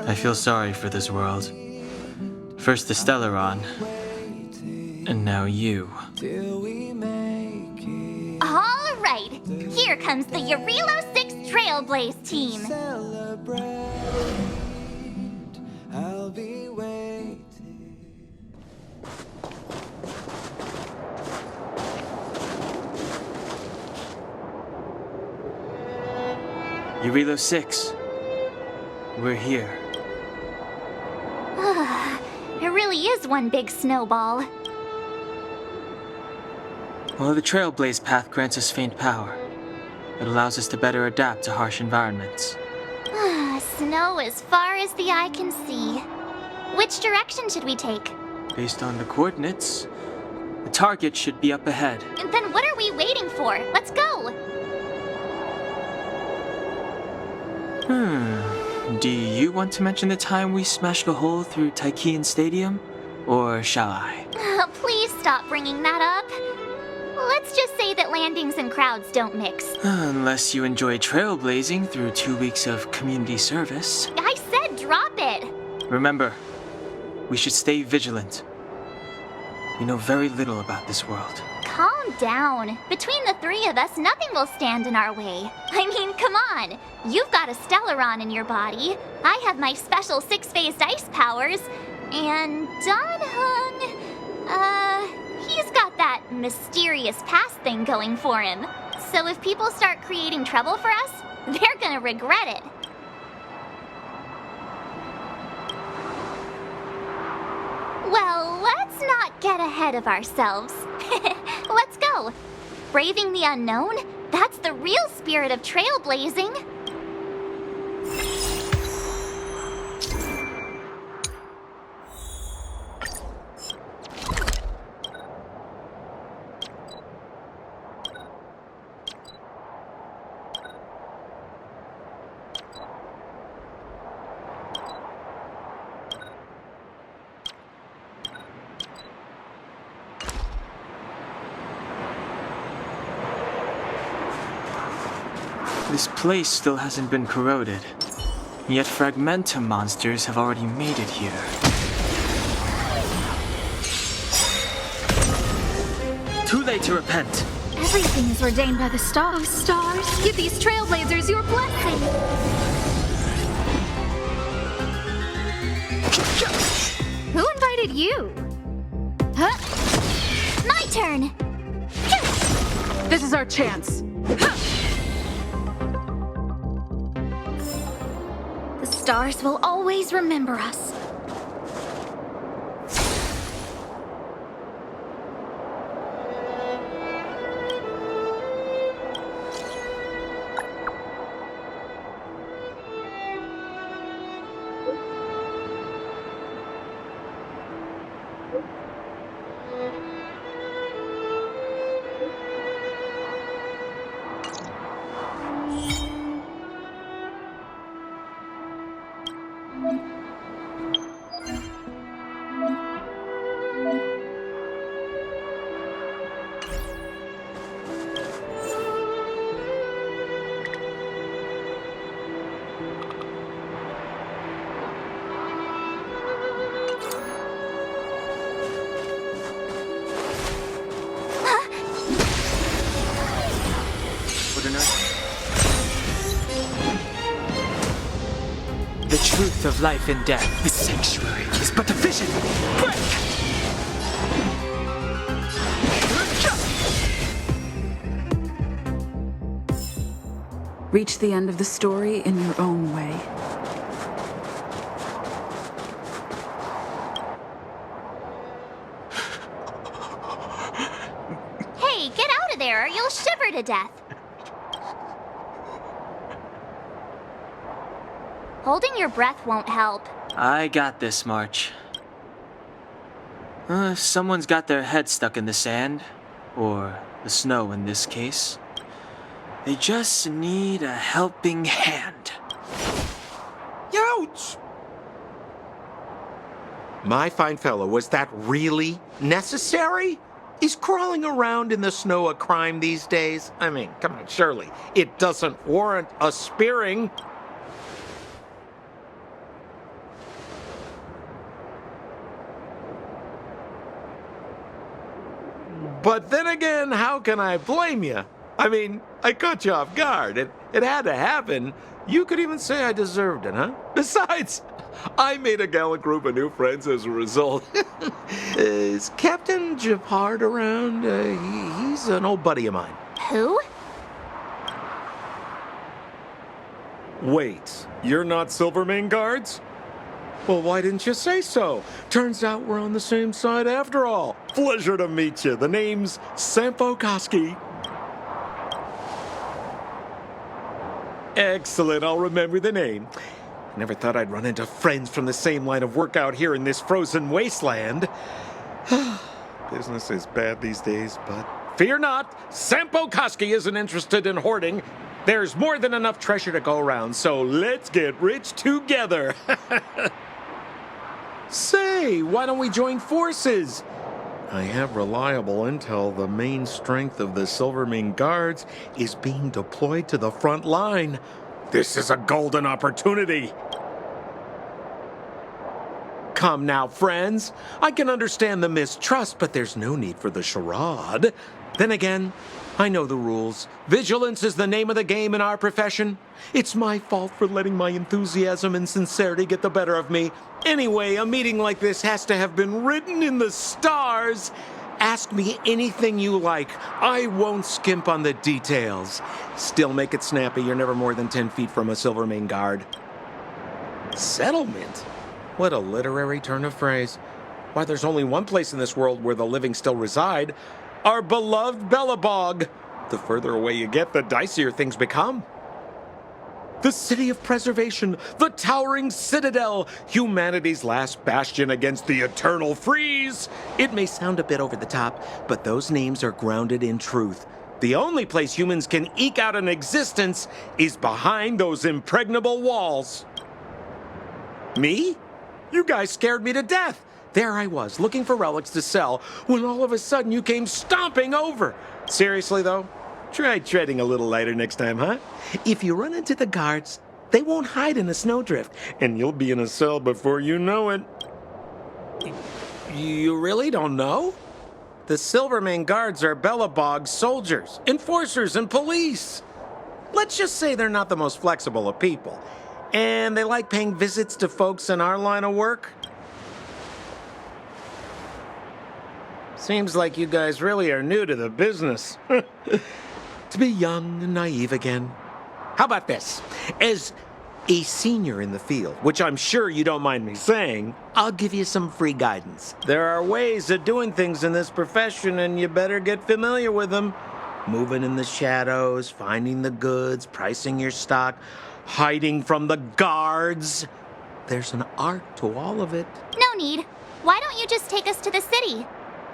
I feel sorry for this world. First the Stellaron, and now you. Till we make it. All right, here comes the Eurilo 6 Trailblaze team. Celebrate. I'll be waiting. Eurilo 6. We're here. It really is one big snowball. Well, the Trailblaze path grants us faint power. It allows us to better adapt to harsh environments. Snow as far as the eye can see. Which direction should we take? Based on the coordinates, the target should be up ahead. And then what are we waiting for? Let's go! Do you want to mention the time we smashed a hole through Taikian Stadium? Or shall I? Please stop bringing that up. Let's just say that landings and crowds don't mix. Unless you enjoy trailblazing through 2 weeks of community service. I said drop it! Remember, we should stay vigilant. We know very little about this world. Calm down. Between the three of us, nothing will stand in our way. I mean, come on. You've got a Stellaron in your body. I have my special six-phased ice powers. And Don Hung, he's got that mysterious past thing going for him. So if people start creating trouble for us, they're gonna regret it. Well, let's not get ahead of ourselves. Let's go. Braving the unknown? That's the real spirit of trailblazing. This place still hasn't been corroded. Yet fragmentum monsters have already made it here. Too late to repent. Everything is ordained by the stars. Stars, give these trailblazers your blessing. Who invited you? Huh? My turn! This is our chance. The stars will always remember us. truth of life and death. This sanctuary is but a vision. Break! Reach the end of the story in your own way. Hey, get out of there or you'll shiver to death. Holding your breath won't help. I got this, March. If someone's got their head stuck in the sand, or the snow in this case, they just need a helping hand. Ouch! My fine fellow, was that really necessary? Is crawling around in the snow a crime these days? I mean, come on, surely. It doesn't warrant a spearing. But then again, how can I blame you? I mean, I caught you off guard. It had to happen. You could even say I deserved it, huh? Besides, I made a gallant group of new friends as a result. Is Captain Japard around? He's an old buddy of mine. Who? Wait, you're not Silvermane Guards? Well, why didn't you say so? Turns out we're on the same side after all. Pleasure to meet you. The name's Sampo Koski. Excellent, I'll remember the name. Never thought I'd run into friends from the same line of work out here in this frozen wasteland. Business is bad these days, but fear not, Sampo Koski isn't interested in hoarding. There's more than enough treasure to go around, so let's get rich together. Say, why don't we join forces? I have reliable intel the main strength of the Silvermane Guards is being deployed to the front line. This is a golden opportunity. Come now, friends. I can understand the mistrust, but there's no need for the charade. Then again, I know the rules. Vigilance is the name of the game in our profession. It's my fault for letting my enthusiasm and sincerity get the better of me. Anyway, a meeting like this has to have been written in the stars. Ask me anything you like. I won't skimp on the details. Still make it snappy. You're never more than 10 feet from a Silvermane Guard. Settlement? What a literary turn of phrase. Why, there's only one place in this world where the living still reside. Our beloved Bellabog. The further away you get, the dicier things become. The city of preservation, the towering citadel, humanity's last bastion against the eternal freeze. It may sound a bit over the top, but those names are grounded in truth. The only place humans can eke out an existence is behind those impregnable walls. Me? You guys scared me to death. There I was, looking for relics to sell, when all of a sudden you came stomping over. Seriously, though, try treading a little lighter next time, huh? If you run into the guards, they won't hide in a snowdrift, and you'll be in a cell before you know it. You really don't know? The Silvermane Guards are Bellabog's soldiers, enforcers, and police. Let's just say they're not the most flexible of people, and they like paying visits to folks in our line of work. Seems like you guys really are new to the business. To be young and naive again. How about this? As a senior in the field, which I'm sure you don't mind me saying, I'll give you some free guidance. There are ways of doing things in this profession, and you better get familiar with them. Moving in the shadows, finding the goods, pricing your stock, hiding from the guards. There's an art to all of it. No need. Why don't you just take us to the city?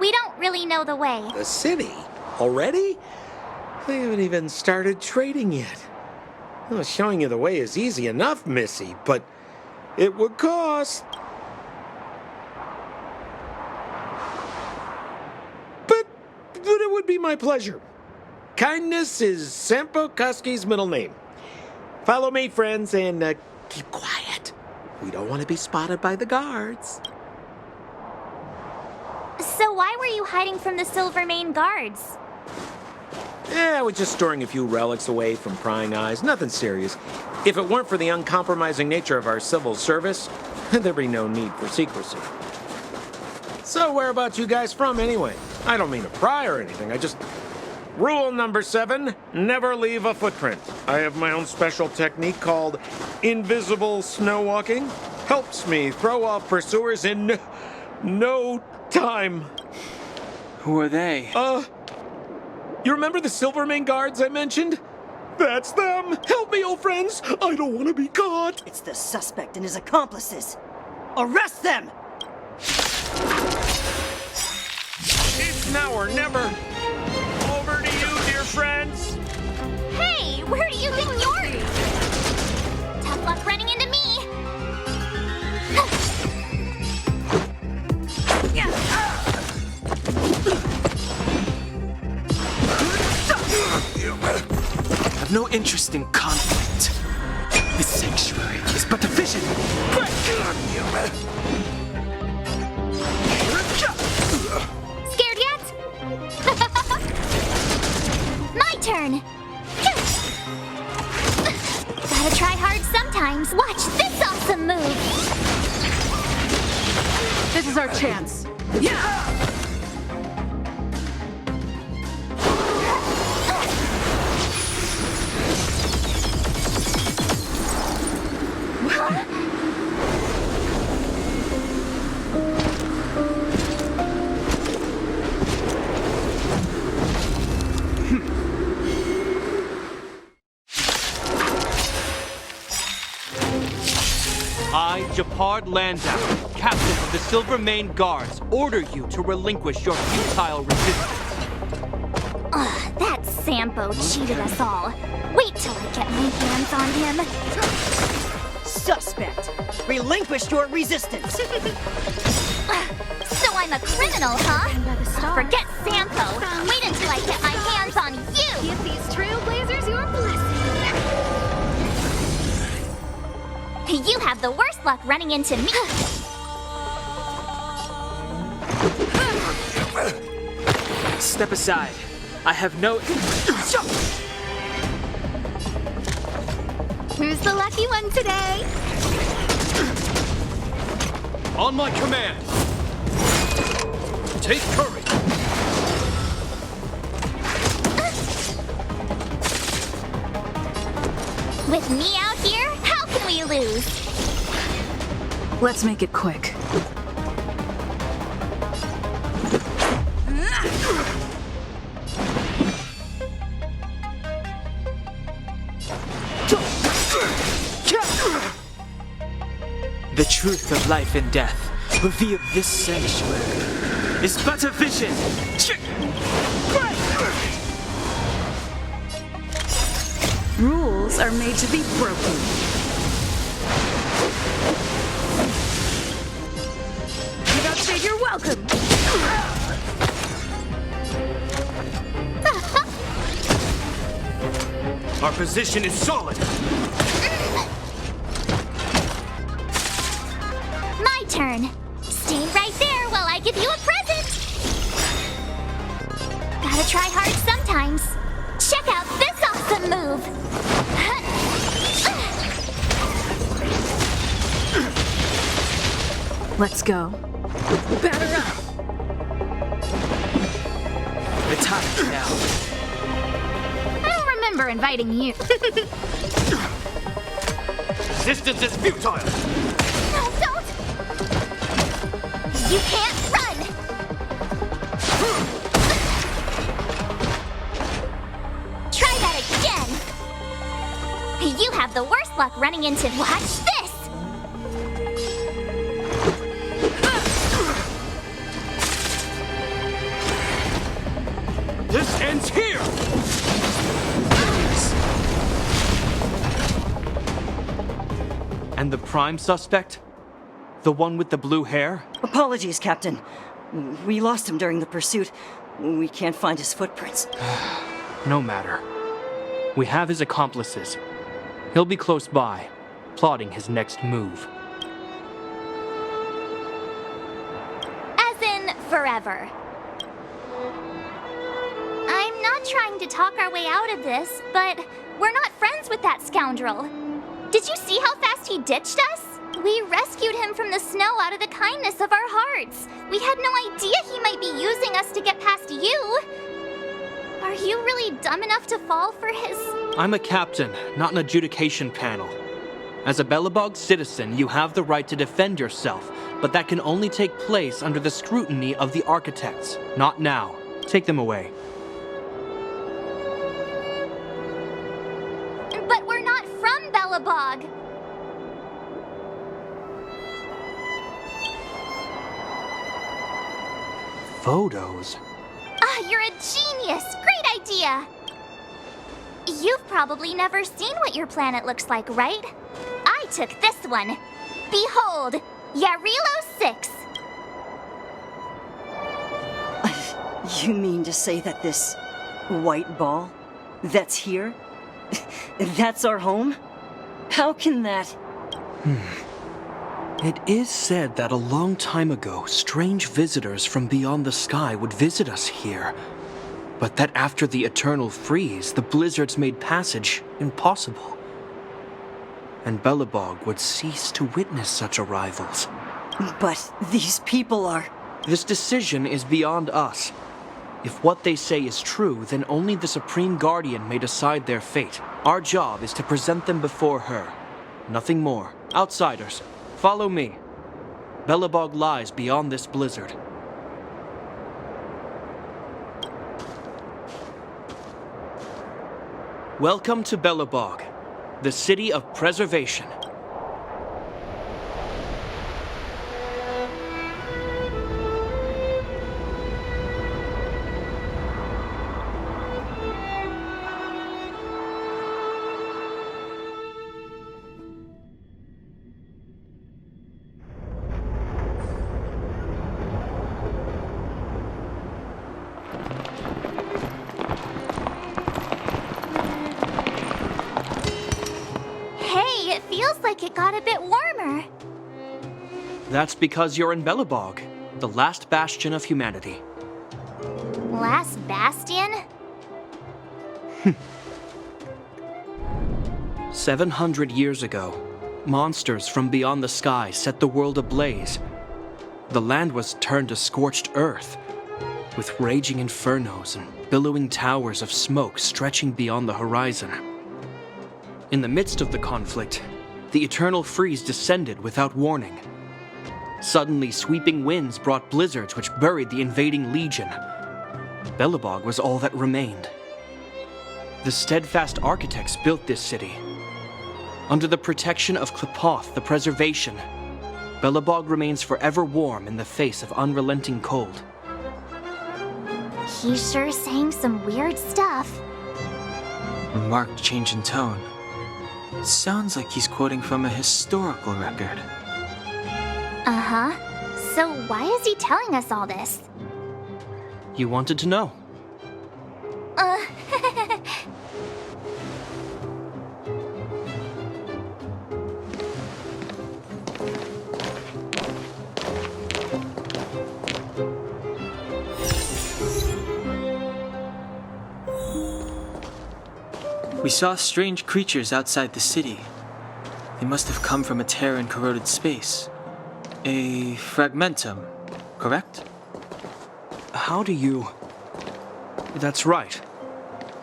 We don't really know the way. The city? Already? They haven't even started trading yet. Well, showing you the way is easy enough, Missy, but it would cost. But it would be my pleasure. Kindness is Sampo Koski's middle name. Follow me, friends, and keep quiet. We don't want to be spotted by the guards. So why were you hiding from the Silvermane Guards? Yeah, I was just storing a few relics away from prying eyes. Nothing serious. If it weren't for the uncompromising nature of our civil service, there'd be no need for secrecy. So whereabouts you guys from anyway? I don't mean to pry or anything, Rule number 7, never leave a footprint. I have my own special technique called invisible snow walking. Helps me throw off pursuers in no time. Who are they? You remember the Silvermane guards I mentioned? That's them! Help me, old friends! I don't want to be caught! It's the suspect and his accomplices. Arrest them! It's now or never! Over to you, dear friends! Hey, where do you think you're? Tough luck running into me. I have no interest in conflict. This sanctuary is but a vision. Scared yet? My turn. Gotta try hard sometimes. Watch this awesome move. This is our chance. Yeah! I, Japard Landau, captain of the Silvermane Guards, order you to relinquish your futile resistance. That Sampo cheated us all. Wait till I get my hands on him. Suspect, relinquish your resistance. So I'm a criminal, huh? Forget Sampo. Wait until I get my hands on you. Give these trailblazers your blessing. You have the worst luck running into me. Step aside. I have no... Who's the lucky one today? On my command. Take courage. With me out here, how can we lose? Let's make it quick. The truth of life and death, revealed this sanctuary, is but a vision. Rules are made to be broken. You don't say you're welcome. Our position is solid. My turn. Stay right there while I give you a present. Gotta try hard sometimes. Check out this awesome move. Let's go. Batter up. The time is now. I don't remember inviting you. Resistance is futile. No, don't. You can't run. Try that again. You have the worst luck running into... Watch this. This ends here! And the prime suspect? The one with the blue hair? Apologies, Captain. We lost him during the pursuit. We can't find his footprints. No matter. We have his accomplices. He'll be close by, plotting his next move. As in, forever. I'm not trying to talk our way out of this, but we're not friends with that scoundrel. Did you see how fast he ditched us? We rescued him from the snow out of the kindness of our hearts. We had no idea he might be using us to get past you. Are you really dumb enough to fall for his... I'm a captain, not an adjudication panel. As a Belobog citizen, you have the right to defend yourself, but that can only take place under the scrutiny of the architects, not now. Take them away. But we're not from Belobog. Photos? Ah, you're a genius! Great idea! You've probably never seen what your planet looks like, right? I took this one. Behold, Yarilo 6. You mean to say that this white ball that's here, that's our home? How can that... It is said that a long time ago, strange visitors from beyond the sky would visit us here. But that after the eternal freeze, the blizzards made passage impossible. And Belobog would cease to witness such arrivals. But these people are... This decision is beyond us. If what they say is true, then only the Supreme Guardian may decide their fate. Our job is to present them before her. Nothing more. Outsiders, follow me. Belobog lies beyond this blizzard. Welcome to Belobog, the city of preservation. It feels like it got a bit warmer. That's because you're in Belobog, the last bastion of humanity. Last bastion? 700 years ago, monsters from beyond the sky set the world ablaze. The land was turned to scorched earth, with raging infernos and billowing towers of smoke stretching beyond the horizon. In the midst of the conflict, the eternal freeze descended without warning. Suddenly, sweeping winds brought blizzards which buried the invading legion. Belobog was all that remained. The steadfast architects built this city. Under the protection of Klepoth, the preservation, Belobog remains forever warm in the face of unrelenting cold. He's sure saying some weird stuff. A marked change in tone. It sounds like he's quoting from a historical record. Uh-huh. So why is he telling us all this? You wanted to know. We saw strange creatures outside the city. They must have come from a tear in corroded space. A fragmentum, correct? How do you... That's right.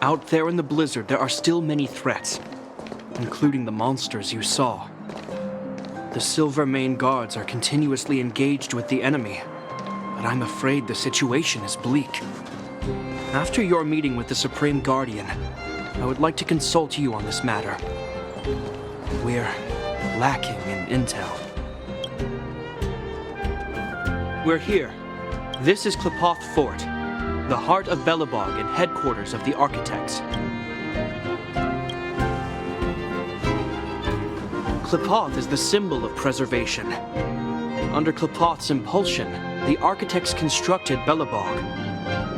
Out there in the blizzard, there are still many threats, including the monsters you saw. The Silvermane guards are continuously engaged with the enemy, but I'm afraid the situation is bleak. After your meeting with the Supreme Guardian, I would like to consult you on this matter. We're lacking in intel. We're here. This is Klepoth Fort, the heart of Belobog and headquarters of the architects. Klepoth is the symbol of preservation. Under Klepoth's impulsion, the architects constructed Belobog,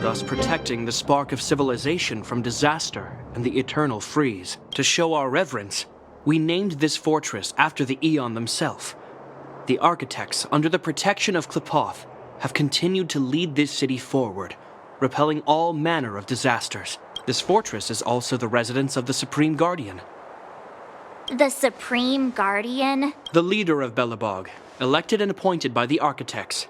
thus protecting the spark of civilization from disaster and the eternal freeze. To show our reverence, we named this fortress after the Aeon themselves. The architects, under the protection of Klepoth, have continued to lead this city forward, repelling all manner of disasters. This fortress is also the residence of the Supreme Guardian. The Supreme Guardian? The leader of Belobog, elected and appointed by the architects.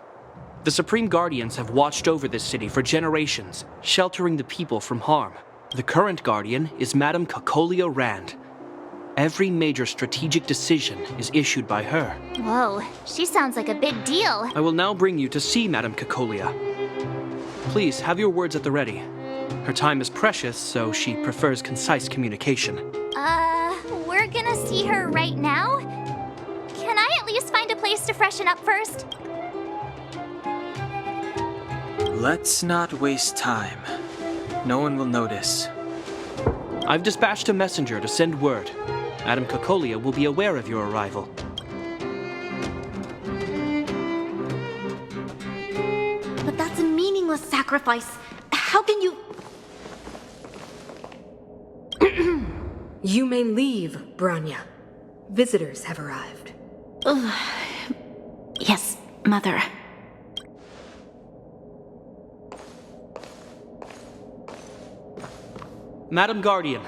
The Supreme Guardians have watched over this city for generations, sheltering the people from harm. The current Guardian is Madame Cocolia Rand. Every major strategic decision is issued by her. Whoa, she sounds like a big deal. I will now bring you to see Madame Cocolia. Please, have your words at the ready. Her time is precious, so she prefers concise communication. We're gonna see her right now? Can I at least find a place to freshen up first? Let's not waste time. No one will notice. I've dispatched a messenger to send word. Madame Cocolia will be aware of your arrival. But that's a meaningless sacrifice. How can you... You may leave, Branya. Visitors have arrived. Yes, Mother. Madam Guardian,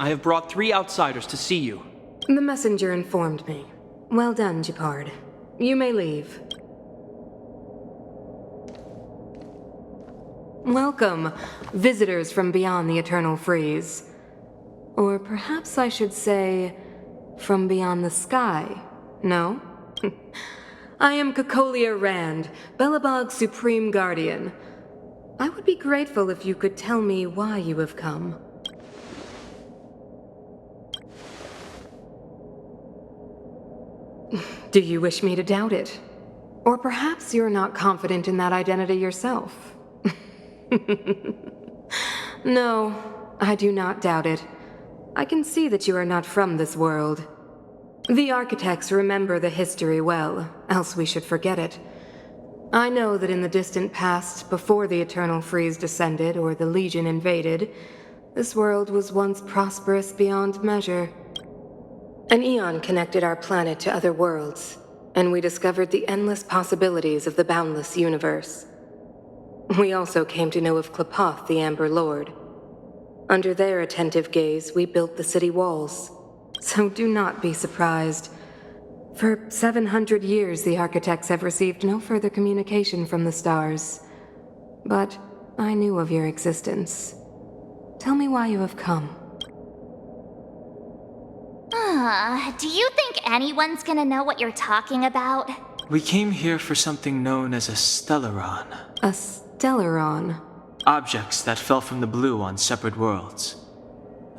I have brought 3 outsiders to see you. The messenger informed me. Well done, Gepard. You may leave. Welcome, visitors from beyond the Eternal Freeze. Or perhaps I should say, from beyond the sky, no? I am Cocolia Rand, Belobog's Supreme Guardian. I would be grateful if you could tell me why you have come. Do you wish me to doubt it? Or perhaps you're not confident in that identity yourself? No, I do not doubt it. I can see that you are not from this world. The architects remember the history well, else we should forget it. I know that in the distant past, before the Eternal Freeze descended or the Legion invaded, this world was once prosperous beyond measure. An eon connected our planet to other worlds, and we discovered the endless possibilities of the boundless universe. We also came to know of Klapoth, the Amber Lord. Under their attentive gaze, we built the city walls. So do not be surprised. For 700 years, the architects have received no further communication from the stars. But I knew of your existence. Tell me why you have come. Do you think anyone's gonna know what you're talking about? We came here for something known as a Stellaron. A Stellaron? Objects that fell from the blue on separate worlds.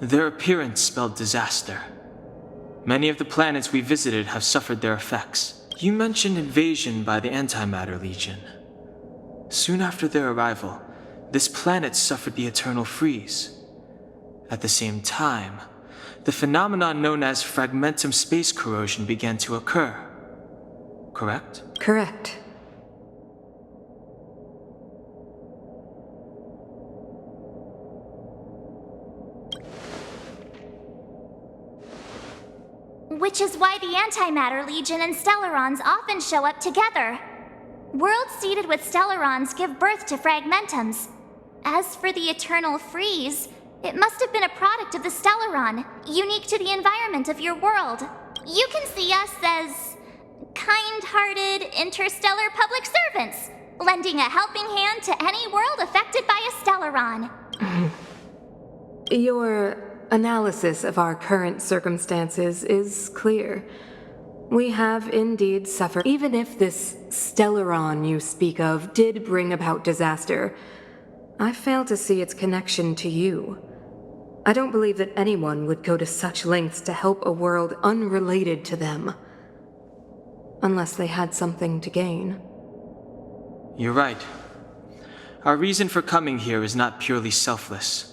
Their appearance spelled disaster. Many of the planets we visited have suffered their effects. You mentioned invasion by the Antimatter Legion. Soon after their arrival, this planet suffered the Eternal Freeze. At the same time, the phenomenon known as fragmentum space corrosion began to occur. Correct? Correct. Which is why the Antimatter Legion and Stellarons often show up together. Worlds seeded with Stellarons give birth to fragmentums. As for the Eternal Freeze, it must have been a product of the Stellaron, unique to the environment of your world. You can see us as kind-hearted interstellar public servants, lending a helping hand to any world affected by a Stellaron. Your analysis of our current circumstances is clear. We have indeed suffered. Even if this Stellaron you speak of did bring about disaster, I fail to see its connection to you. I don't believe that anyone would go to such lengths to help a world unrelated to them. Unless they had something to gain. You're right. Our reason for coming here is not purely selfless.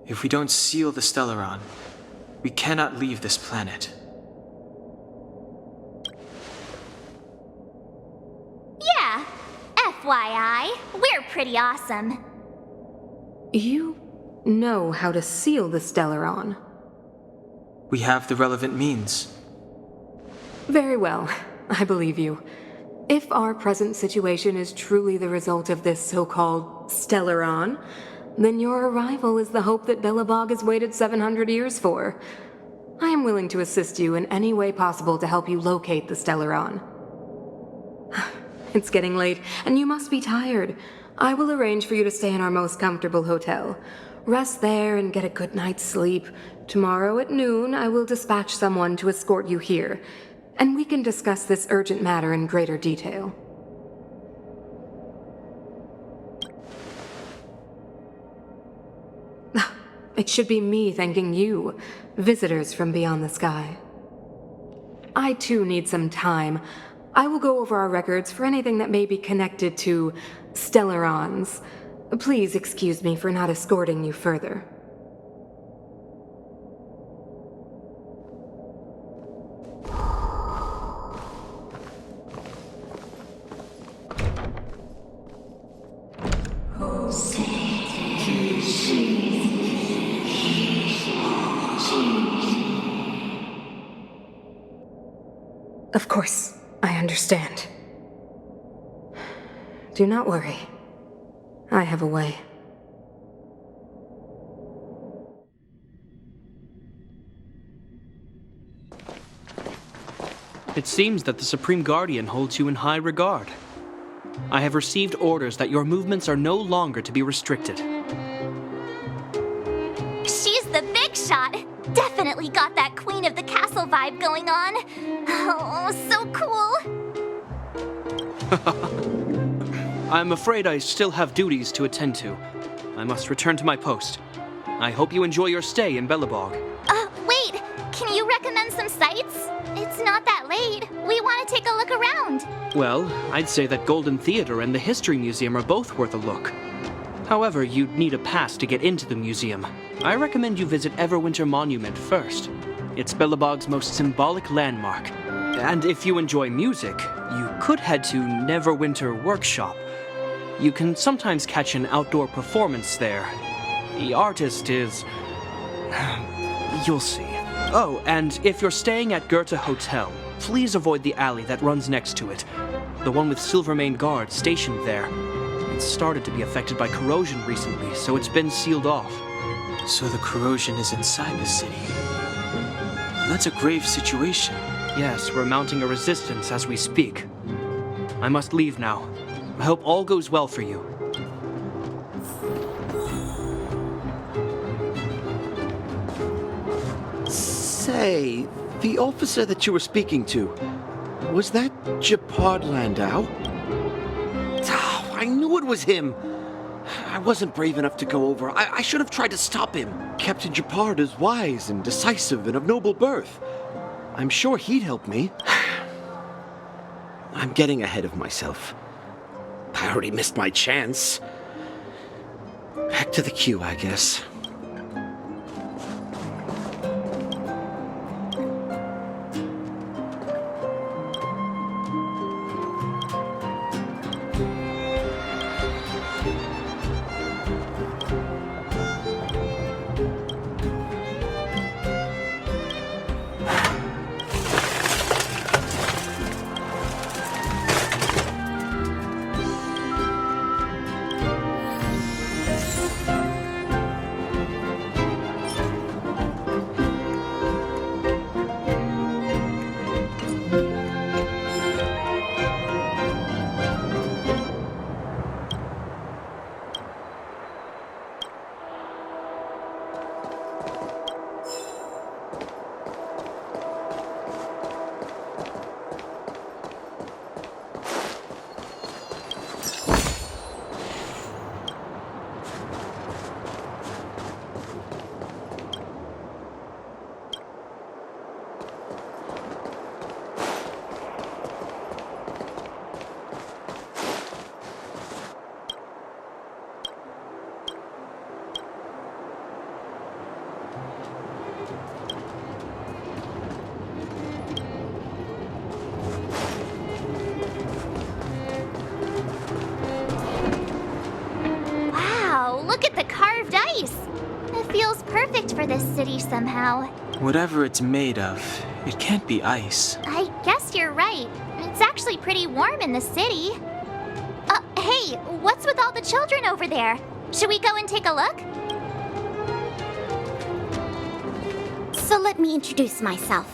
If we don't seal the Stellaron, we cannot leave this planet. Yeah, FYI, we're pretty awesome. You know how to seal the Stellaron. We have the relevant means. Very well, I believe you. If our present situation is truly the result of this so-called Stellaron, then your arrival is the hope that Belobog has waited 700 years for. I am willing to assist you in any way possible to help you locate the Stellaron. It's getting late, and you must be tired. I will arrange for you to stay in our most comfortable hotel. Rest there and get a good night's sleep. Tomorrow at noon, I will dispatch someone to escort you here, and we can discuss this urgent matter in greater detail. It should be me thanking you, visitors from beyond the sky. I too need some time. I will go over our records for anything that may be connected to Stellarons. Please excuse me for not escorting you further. Of course, I understand. Do not worry. I have a way. It seems that the Supreme Guardian holds you in high regard. I have received orders that your movements are no longer to be restricted. She's the big shot. Definitely got that Queen of the Castle vibe going on. Oh, so cool. I'm afraid I still have duties to attend to. I must return to my post. I hope you enjoy your stay in Belobog. Wait. Can you recommend some sites? It's not that late. We want to take a look around. Well, I'd say that Golden Theater and the History Museum are both worth a look. However, you'd need a pass to get into the museum. I recommend you visit Everwinter Monument first. It's Belobog's most symbolic landmark. And if you enjoy music, you could head to Neverwinter Workshop. You can sometimes catch an outdoor performance there. The artist is... you'll see. Oh, and if you're staying at Goethe Hotel, please avoid the alley that runs next to it. The one with Silvermane guards stationed there. It's started to be affected by corrosion recently, so it's been sealed off. So the corrosion is inside the city. That's a grave situation. Yes, we're mounting a resistance as we speak. I must leave now. I hope all goes well for you. Say, the officer that you were speaking to, was that Japard Landau? Oh, I knew it was him. I wasn't brave enough to go over. I should have tried to stop him. Captain Japard is wise and decisive and of noble birth. I'm sure he'd help me. I'm getting ahead of myself. I already missed my chance. Back to the queue, I guess. For this city somehow. Whatever it's made of, it can't be ice. I guess you're right. It's actually pretty warm in the city. Hey, what's with all the children over there? Should we go and take a look? So let me introduce myself.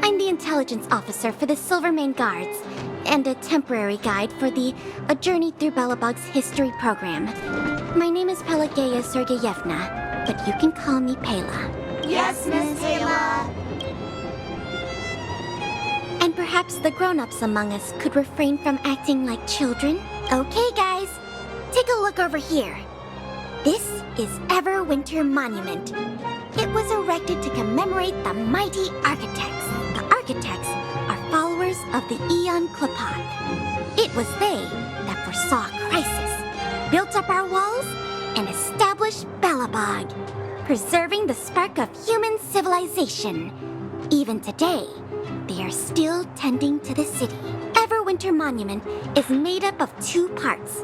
I'm the intelligence officer for the Silvermane Guards, and a temporary guide for the A Journey Through Belobog's history program. My name is Pelageya Sergeyevna, but you can call me Pela. Yes, Miss Pela. And perhaps the grown-ups among us could refrain from acting like children. Okay, guys, take a look over here. This is Everwinter Monument. It was erected to commemorate the mighty architects. The architects are followers of the Aeon Klapat. It was they that foresaw crisis, built up our walls, and established Belobog, preserving the spark of human civilization. Even today, they are still tending to the city. Everwinter Monument is made up of 2 parts.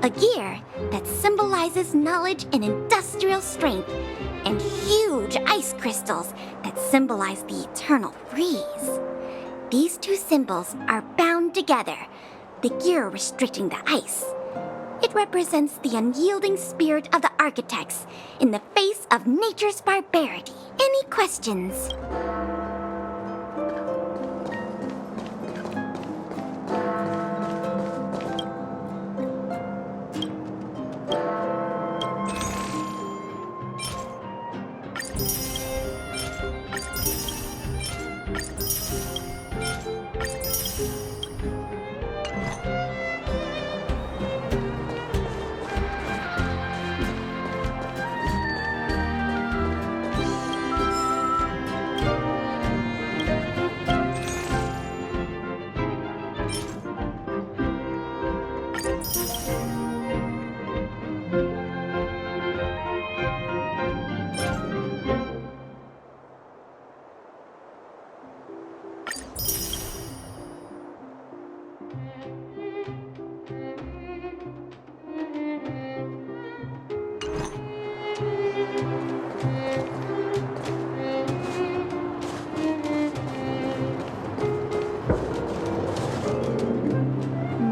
A gear that symbolizes knowledge and industrial strength, and huge ice crystals that symbolize the eternal freeze. These 2 symbols are bound together, the gear restricting the ice. It represents the unyielding spirit of the architects in the face of nature's barbarity. Any questions?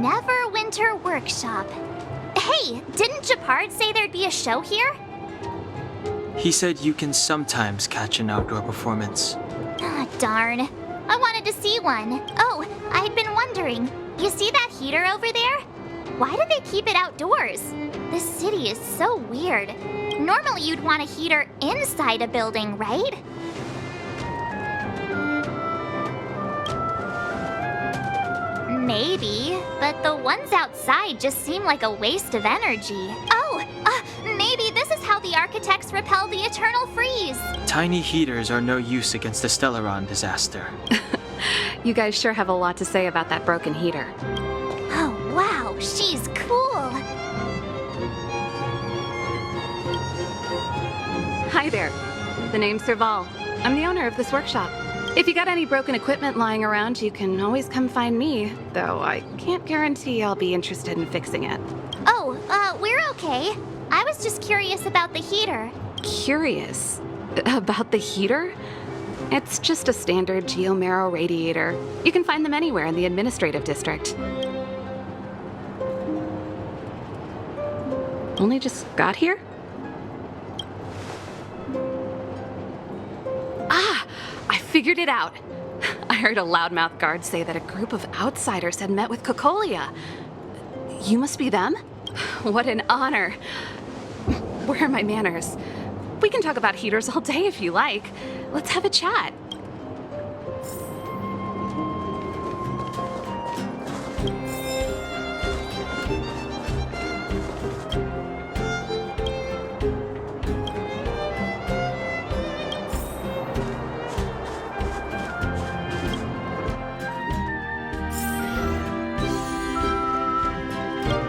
Neverwinter Workshop. Hey, didn't Japard say there'd be a show here? He said you can sometimes catch an outdoor performance. Ah, darn. I wanted to see one. Oh, I'd been wondering. You see that heater over there? Why do they keep it outdoors? This city is so weird. Normally you'd want a heater inside a building, right? Maybe, but the ones outside just seem like a waste of energy. Oh, maybe this is how the architects repel the eternal freeze. Tiny heaters are no use against the Stellaron disaster. You guys sure have a lot to say about that broken heater. Oh, wow, she's cool. Hi there. The name's Serval. I'm the owner of this workshop. If you got any broken equipment lying around, you can always come find me, though I can't guarantee I'll be interested in fixing it. Oh, we're okay. I was just curious about the heater. Curious? About the heater? It's just a standard geomarrow radiator. You can find them anywhere in the administrative district. Only just got here? Ah! I figured it out. I heard a loudmouth guard say that a group of outsiders had met with Cocolia. You must be them? What an honor. Where are my manners? We can talk about heaters all day if you like. Let's have a chat.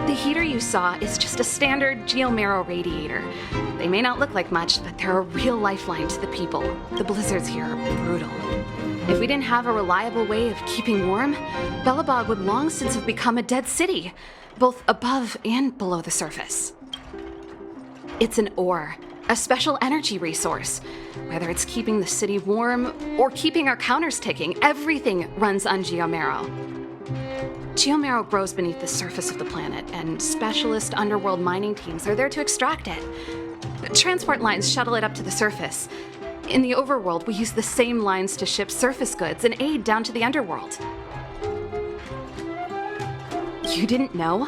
The heater you saw is just a standard geomarrow radiator. They may not look like much, but they're a real lifeline to the people. The blizzards here are brutal. If we didn't have a reliable way of keeping warm, Belobog would long since have become a dead city, both above and below the surface. It's an ore, a special energy resource. Whether it's keeping the city warm or keeping our counters ticking, everything runs on geomarrow. Geomarrow grows beneath the surface of the planet, and specialist underworld mining teams are there to extract it. Transport lines shuttle it up to the surface. In the overworld, we use the same lines to ship surface goods and aid down to the underworld. You didn't know?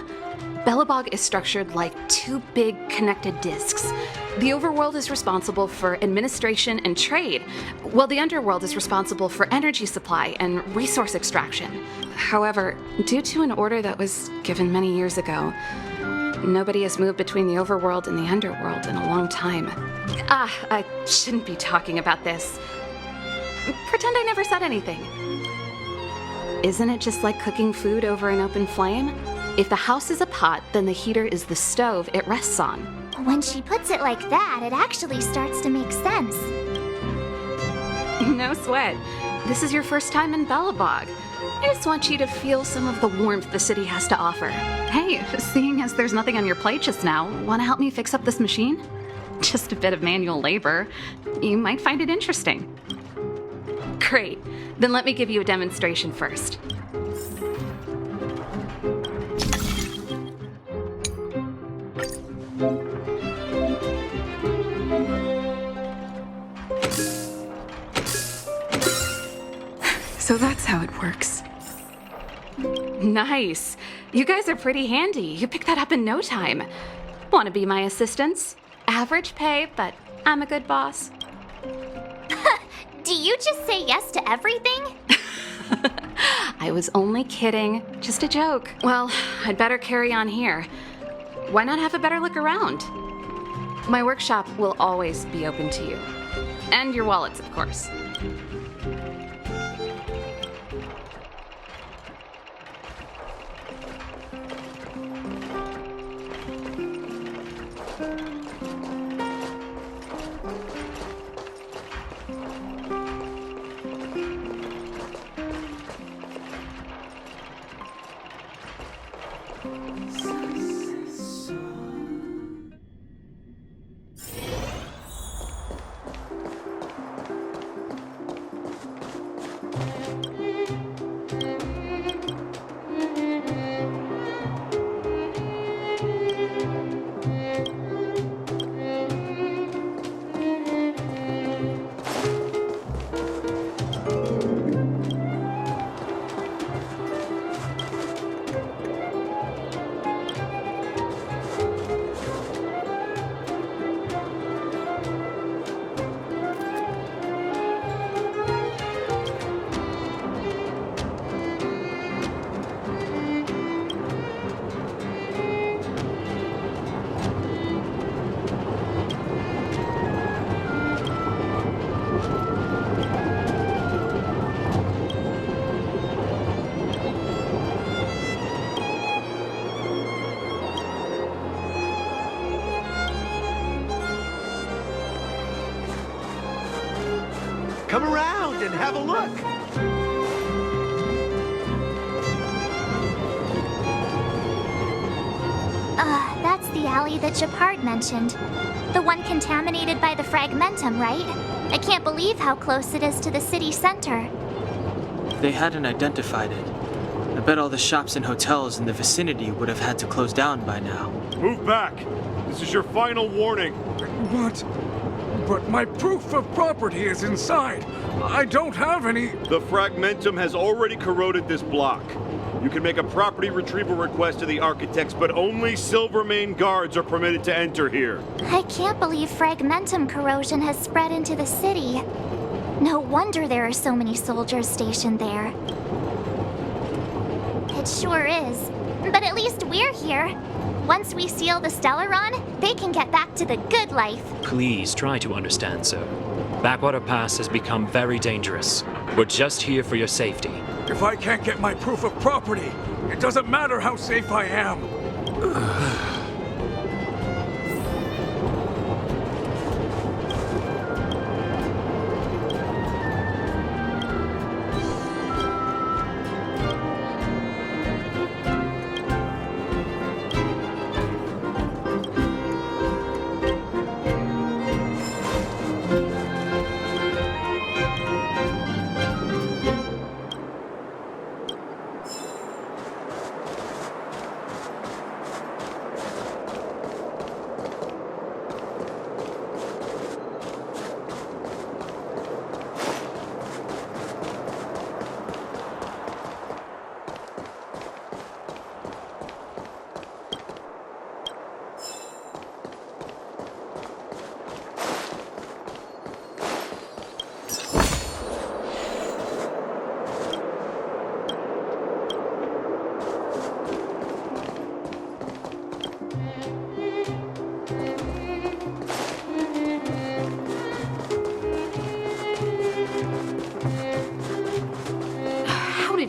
Belobog is structured like two big connected disks. The overworld is responsible for administration and trade, while the underworld is responsible for energy supply and resource extraction. However, due to an order that was given many years ago, nobody has moved between the overworld and the underworld in a long time. I shouldn't be talking about this. Pretend I never said anything. Isn't it just like cooking food over an open flame? If the house is a pot, then the heater is the stove it rests on. When she puts it like that, it actually starts to make sense. No sweat. This is your first time in Belobog. I just want you to feel some of the warmth the city has to offer. Hey, seeing as there's nothing on your plate just now, want to help me fix up this machine? Just a bit of manual labor. You might find it interesting. Great. Then let me give you a demonstration first. So that's how it works. Nice. You guys are pretty handy. You picked that up in no time. Want to be my assistants? Average pay, but I'm a good boss. Do you just say yes to everything? I was only kidding. Just a joke. Well, I'd better carry on here. Why not have a better look around? My workshop will always be open to you. And your wallets, of course. Come around and have a look. That's the alley that Japard mentioned. The one contaminated by the fragmentum, right? I can't believe how close it is to the city center. They hadn't identified it. I bet all the shops and hotels in the vicinity would have had to close down by now. Move back! This is your final warning. But my proof of property is inside. I don't have any. The fragmentum has already corroded this block. You can make a property retrieval request to the architects, but only Silvermane guards are permitted to enter here. I can't believe fragmentum corrosion has spread into the city. No wonder there are so many soldiers stationed there. It sure is. But at least we're here. Once we seal the Stellaron, they can get back to the good life. Please try to understand, sir. Backwater Pass has become very dangerous. We're just here for your safety. If I can't get my proof of property, it doesn't matter how safe I am.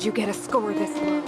you get a score this low?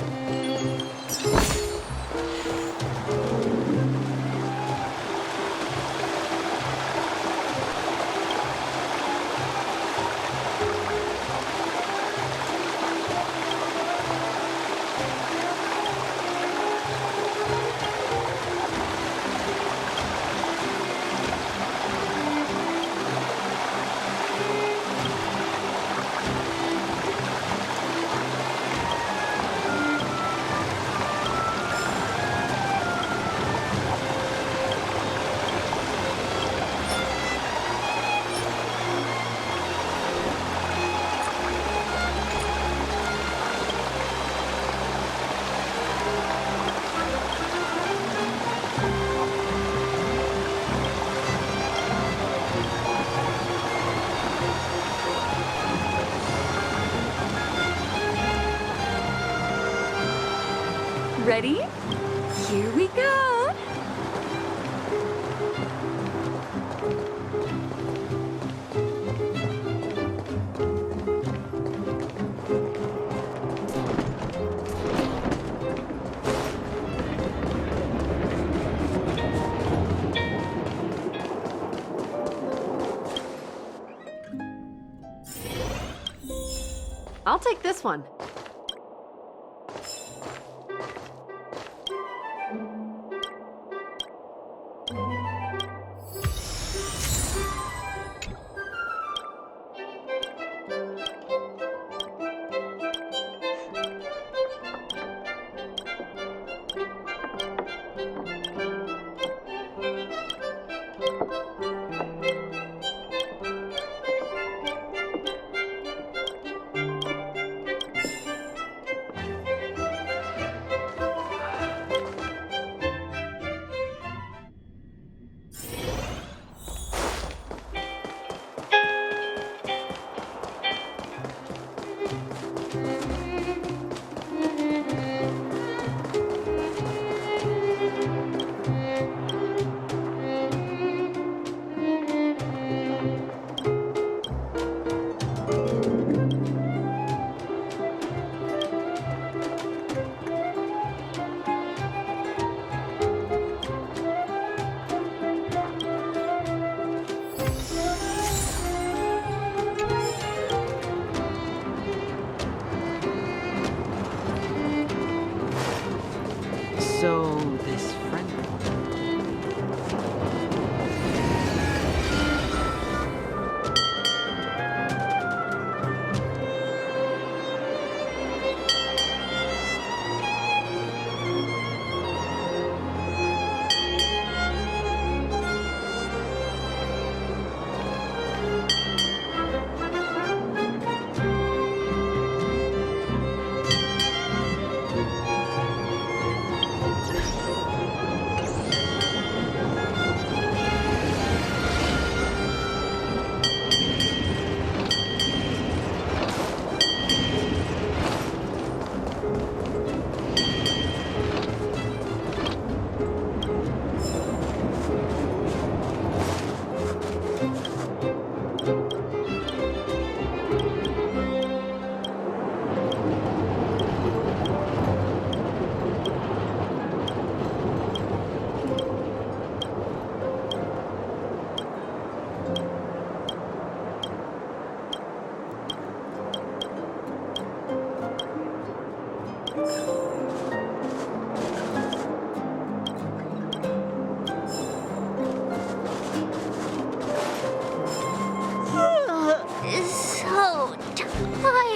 Ready? Here we go! I'll take this one. So, this friend... So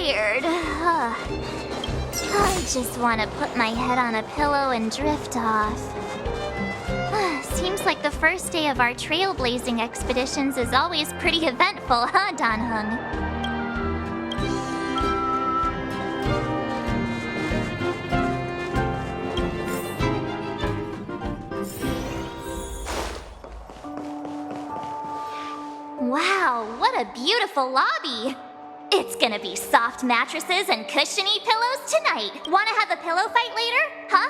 tired. I just want to put my head on a pillow and drift off. Seems like the first day of our trailblazing expeditions is always pretty eventful, huh, Dan-hung? Wow, what a beautiful lobby! It's gonna be soft mattresses and cushiony pillows tonight. Wanna have a pillow fight later? Huh?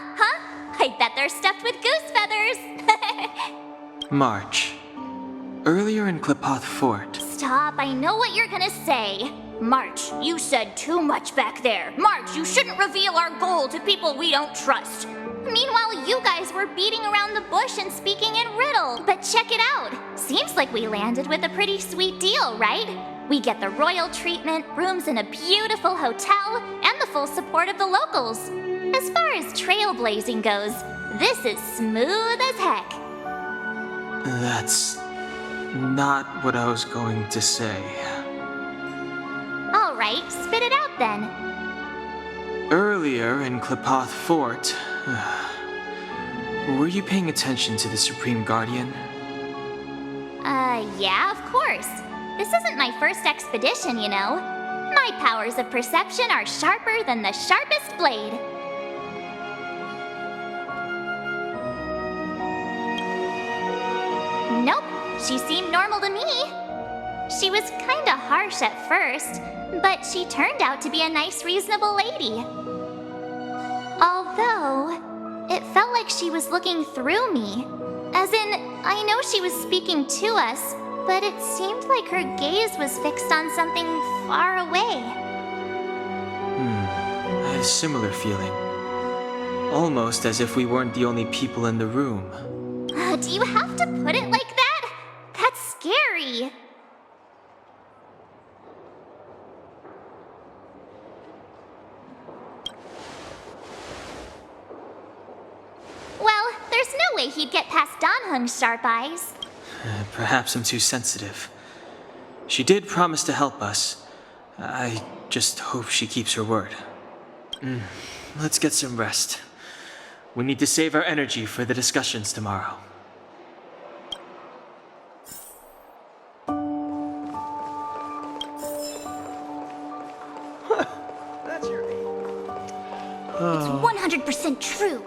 I bet they're stuffed with goose feathers! March. Earlier in Klipoth Fort. Stop, I know what you're gonna say. March, you said too much back there. March, you shouldn't reveal our goal to people we don't trust. Meanwhile, you guys were beating around the bush and speaking in riddle. But check it out. Seems like we landed with a pretty sweet deal, right? We get the royal treatment, rooms in a beautiful hotel, and the full support of the locals. As far as trailblazing goes, this is smooth as heck. That's not what I was going to say. All right, spit it out then. Earlier in Klepoth Fort, were you paying attention to the Supreme Guardian? Yeah, of course. This isn't my first expedition, you know. My powers of perception are sharper than the sharpest blade. Nope, she seemed normal to me. She was kinda harsh at first, but she turned out to be a nice, reasonable lady. Although, it felt like she was looking through me. As in, I know she was speaking to us, but it seemed like her gaze was fixed on something far away. I had a similar feeling. Almost as if we weren't the only people in the room. Do you have to put it like that? That's scary. Well, there's no way he'd get past Danhung's sharp eyes. Perhaps I'm too sensitive. She did promise to help us. I just hope she keeps her word. Let's get some rest. We need to save our energy for the discussions tomorrow. That's your name. It's 100% true.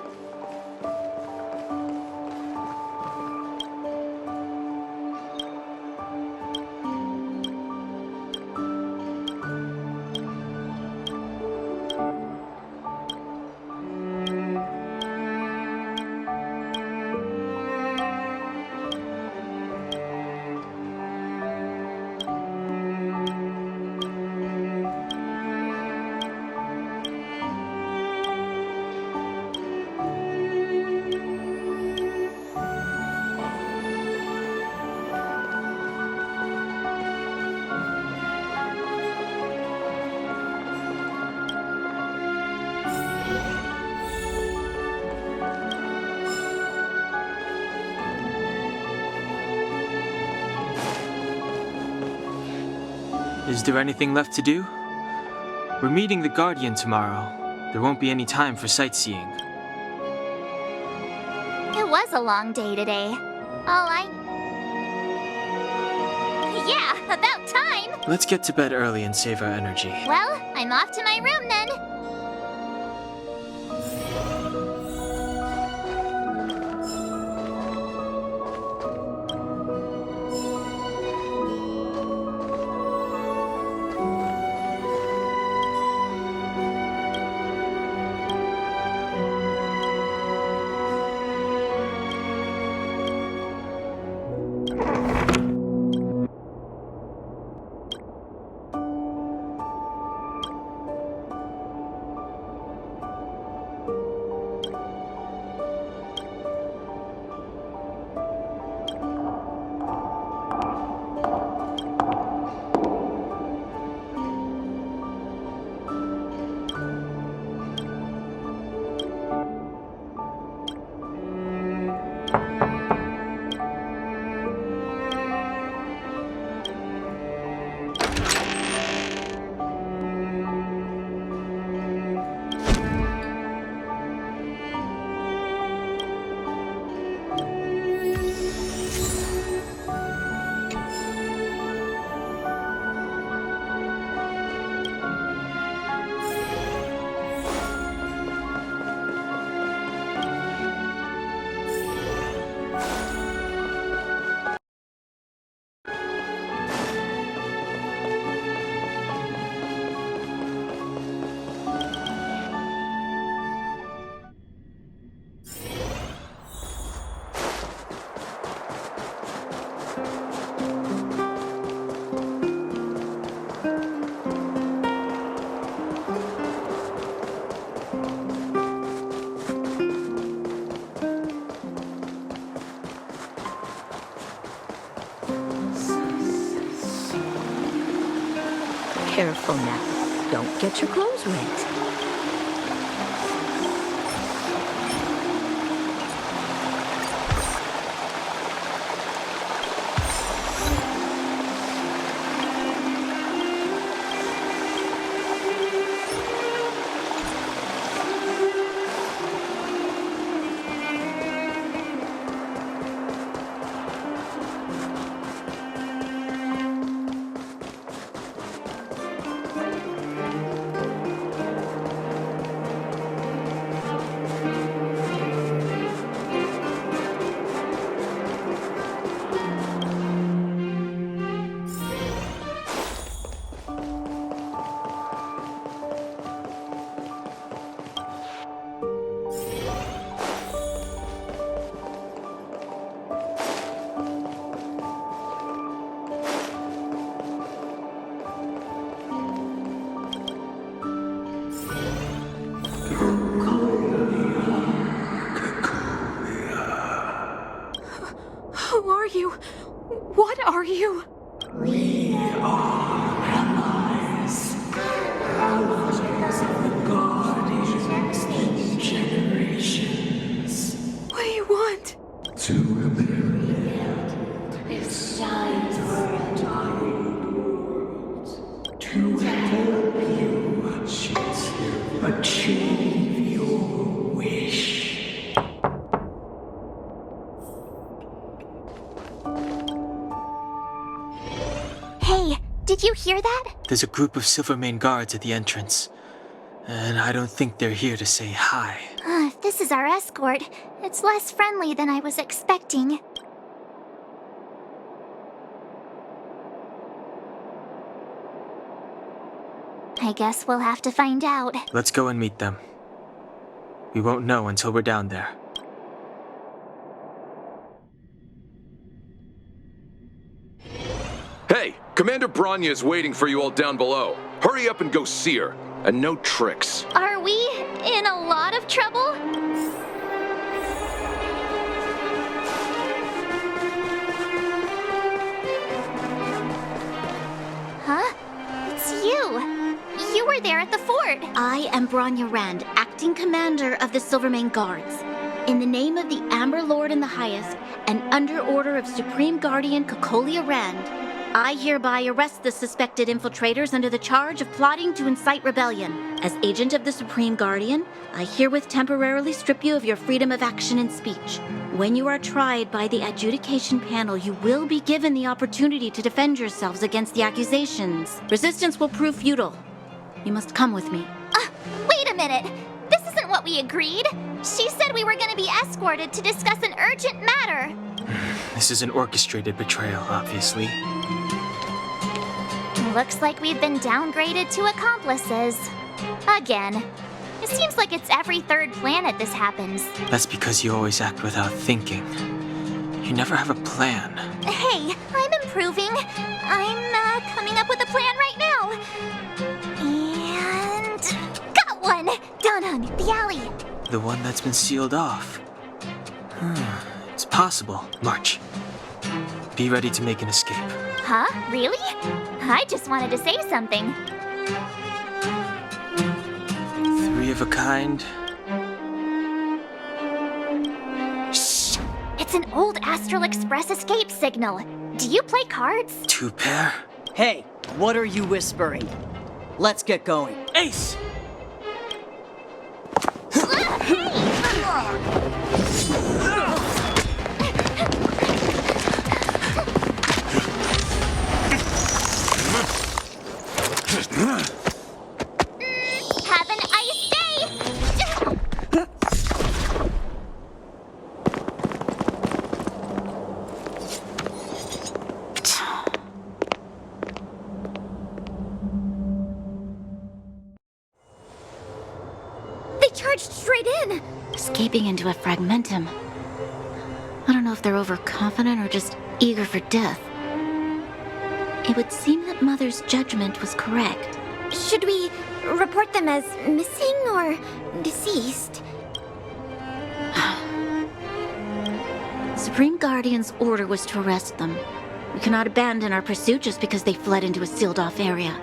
Is there anything left to do? We're meeting the Guardian tomorrow. There won't be any time for sightseeing. It was a long day today. Yeah, about time! Let's get to bed early and save our energy. Well, I'm off to my room then. Careful now. Don't get your clothes wet. Who are you? What are you? We are allies. Allies of the Guardians in generations. What do you want? To rebuild its giant world. To help you achieve your wish. Hey, did you hear that? There's a group of Silvermane guards at the entrance. And I don't think they're here to say hi. If this is our escort, it's less friendly than I was expecting. I guess we'll have to find out. Let's go and meet them. We won't know until we're down there. Hey, Commander Bronya is waiting for you all down below. Hurry up and go see her. And no tricks. Are we in a lot of trouble? Huh? It's you. You were there at the fort. I am Bronya Rand, acting commander of the Silvermane Guards. In the name of the Amber Lord in the Highest, and under order of Supreme Guardian Cocolia Rand, I hereby arrest the suspected infiltrators under the charge of plotting to incite rebellion. As agent of the Supreme Guardian, I herewith temporarily strip you of your freedom of action and speech. When you are tried by the adjudication panel, you will be given the opportunity to defend yourselves against the accusations. Resistance will prove futile. You must come with me. Wait a minute. This isn't what we agreed. She said we were going to be escorted to discuss an urgent matter. This is an orchestrated betrayal, obviously. Looks like we've been downgraded to accomplices. Again. It seems like it's every third planet this happens. That's because you always act without thinking. You never have a plan. Hey, I'm improving. I'm coming up with a plan right now. And... got one! Down on the alley. The one that's been sealed off. It's possible. March. Be ready to make an escape. Huh? Really? I just wanted to say something. 3 of a kind. Shh! It's an old Astral Express escape signal. Do you play cards? 2 pair? Hey, what are you whispering? Let's get going. Ace! Have an ice day! They charged straight in! Escaping into a fragmentum. I don't know if they're overconfident or just eager for death. It would seem that Mother's judgment was correct. Should we report them as missing or deceased? Supreme Guardian's order was to arrest them. We cannot abandon our pursuit just because they fled into a sealed-off area.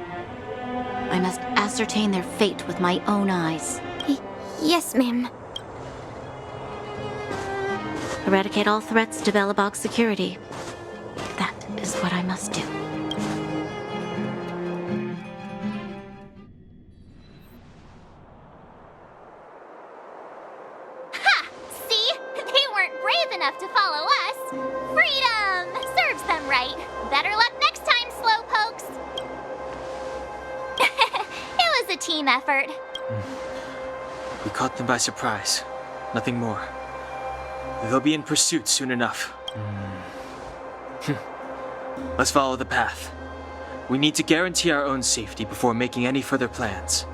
I must ascertain their fate with my own eyes. Yes, ma'am. Eradicate all threats to Belobog's security. That is what I must do. Ha! See? They weren't brave enough to follow us. Freedom! Serves them right. Better luck next time, slowpokes. It was a team effort. We caught them by surprise. Nothing more. They'll be in pursuit soon enough. Let's follow the path. We need to guarantee our own safety before making any further plans.